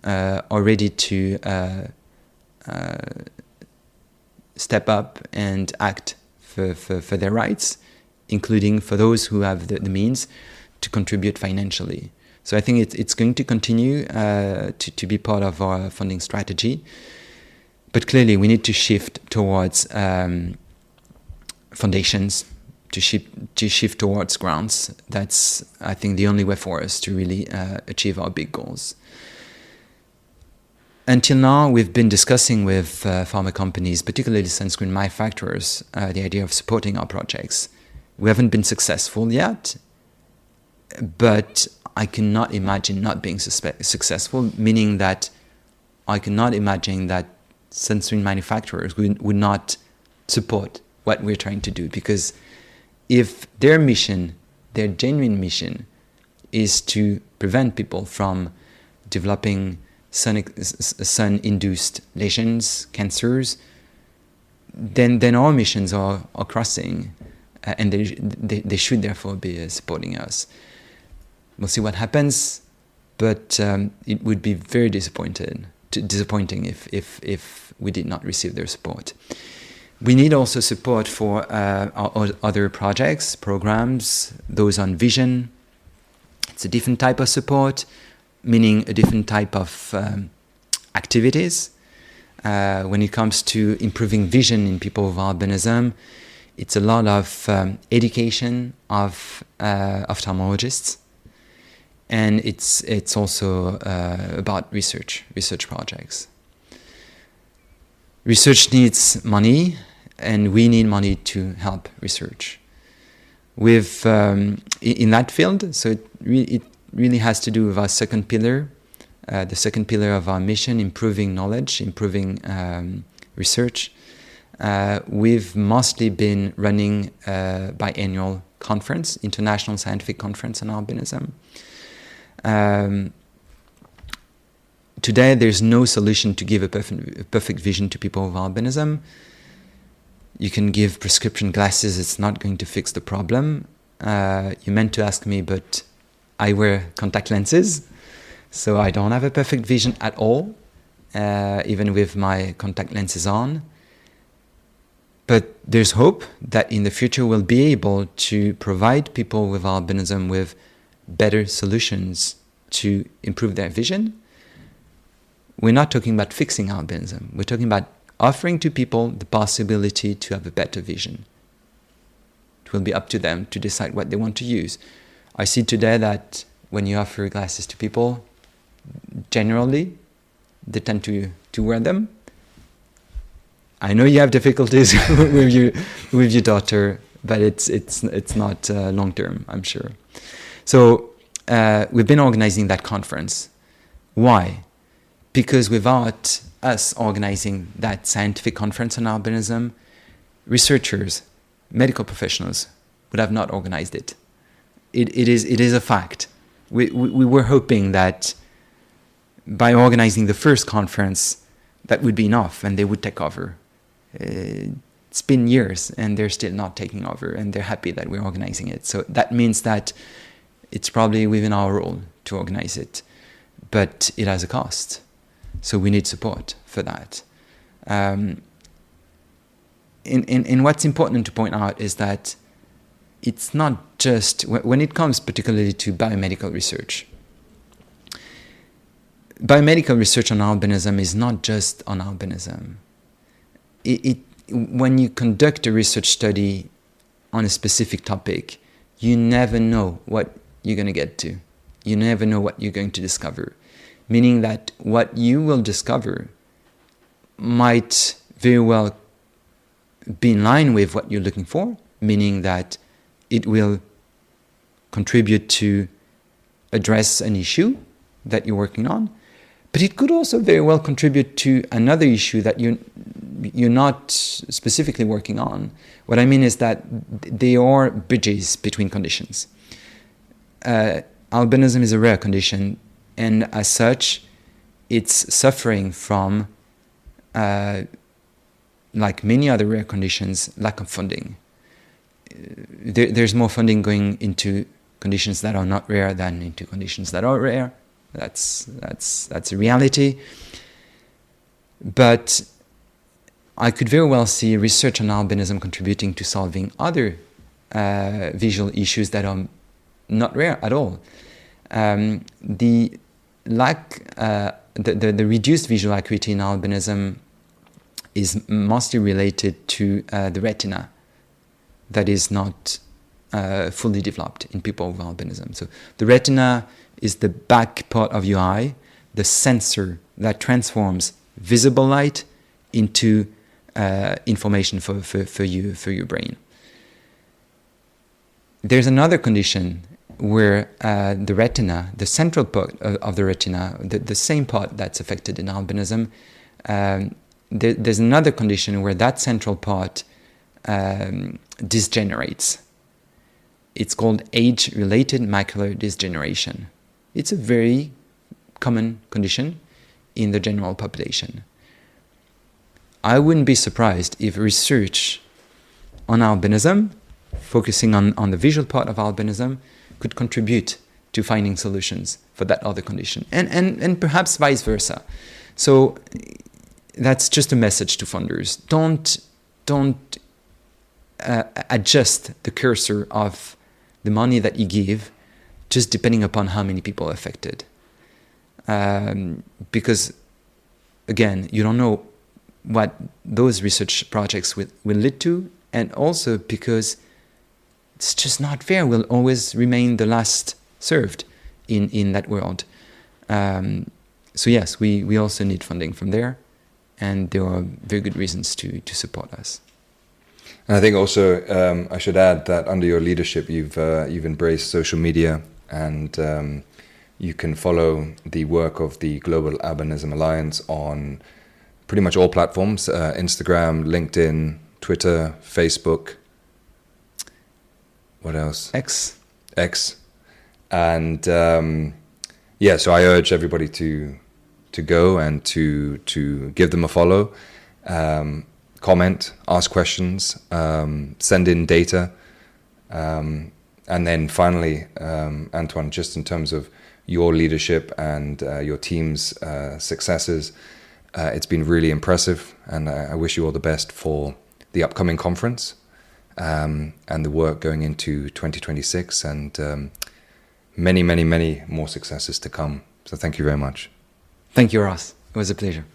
are ready to step up and act for their rights, including for those who have the means to contribute financially. So I think it's going to continue to be part of our funding strategy. But clearly we need to shift towards foundations, to shift towards grants. That's, I think, the only way for us to really achieve our big goals. Until now, we've been discussing with pharma companies, particularly sunscreen manufacturers, the idea of supporting our projects. We haven't been successful yet, but I cannot imagine not being successful, meaning that I cannot imagine that sunscreen manufacturers would not support what we're trying to do, because if their mission, their genuine mission, is to prevent people from developing sun-induced lesions, cancers, then our missions are crossing, and they should therefore be supporting us. We'll see what happens, but it would be very disappointing if we did not receive their support. We need also support for our other projects, programs, those on vision. It's a different type of support, meaning a different type of activities. When it comes to improving vision in people with albinism, it's a lot of education of ophthalmologists, and it's also about research projects. Research needs money, and we need money to help research. With in that field, so it really has to do with our second pillar, the second pillar of our mission, improving knowledge, improving research. We've mostly been running a biannual conference, International Scientific Conference on Albinism. Today, there's no solution to give a perfect vision to people with albinism. You can give prescription glasses, it's not going to fix the problem. You meant to ask me, but I wear contact lenses, so I don't have a perfect vision at all, even with my contact lenses on. But there's hope that in the future we'll be able to provide people with albinism with better solutions to improve their vision. We're not talking about fixing albinism. We're talking about offering to people the possibility to have a better vision. It will be up to them to decide what they want to use. I see today that when you offer glasses to people, generally, they tend to wear them. I know you have difficulties with your daughter, but it's not long term, I'm sure. So we've been organizing that conference. Why? Because without us organizing that scientific conference on albinism, researchers, medical professionals would have not organized it. It is a fact. We were hoping that by organizing the first conference, that would be enough and they would take over. It's been years and they're still not taking over, and they're happy that we're organizing it. So that means that it's probably within our role to organize it, but it has a cost. So we need support for that. And what's important to point out is that it's not just, when it comes particularly to biomedical research, biomedical research on albinism is not just on albinism. When you conduct a research study on a specific topic, you never know what you're going to get to. You never know what you're going to discover. Meaning that what you will discover might very well be in line with what you're looking for, meaning that it will contribute to address an issue that you're working on, but it could also very well contribute to another issue that you're not specifically working on. What I mean is that there are bridges between conditions. Albinism is a rare condition, and as such, it's suffering from, like many other rare conditions, lack of funding. There's more funding going into conditions that are not rare than into conditions that are rare. That's a reality. But I could very well see research on albinism contributing to solving other visual issues that are not rare at all. The reduced visual acuity in albinism is mostly related to the retina that is not fully developed in people with albinism. So the retina is the back part of your eye, the sensor that transforms visible light into information for your brain. There's another condition where the retina, the central part of the retina, the same part that's affected in albinism, there's another condition where that central part degenerates. It's called age-related macular degeneration. It's a very common condition in the general population. I wouldn't be surprised if research on albinism, focusing on the visual part of albinism, could contribute to finding solutions for that other condition, and perhaps vice versa. So that's just a message to funders. Don't adjust the cursor of the money that you give just depending upon how many people are affected. Because, again, you don't know what those research projects will lead to, and also because it's just not fair. We'll always remain the last served in that world. So yes, we also need funding from there, and there are very good reasons to support us. And I think also I should add that under your leadership, you've embraced social media, and you can follow the work of the Global Albinism Alliance on pretty much all platforms: Instagram, LinkedIn, Twitter, Facebook. What else? X. And so I urge everybody to go and to give them a follow, comment, ask questions, send in data, and then finally, Antoine, just in terms of your leadership and your team's successes, it's been really impressive, and I wish you all the best for the upcoming conference. And the work going into 2026, and many, many, many more successes to come. So thank you very much. Thank you, Ross. It was a pleasure.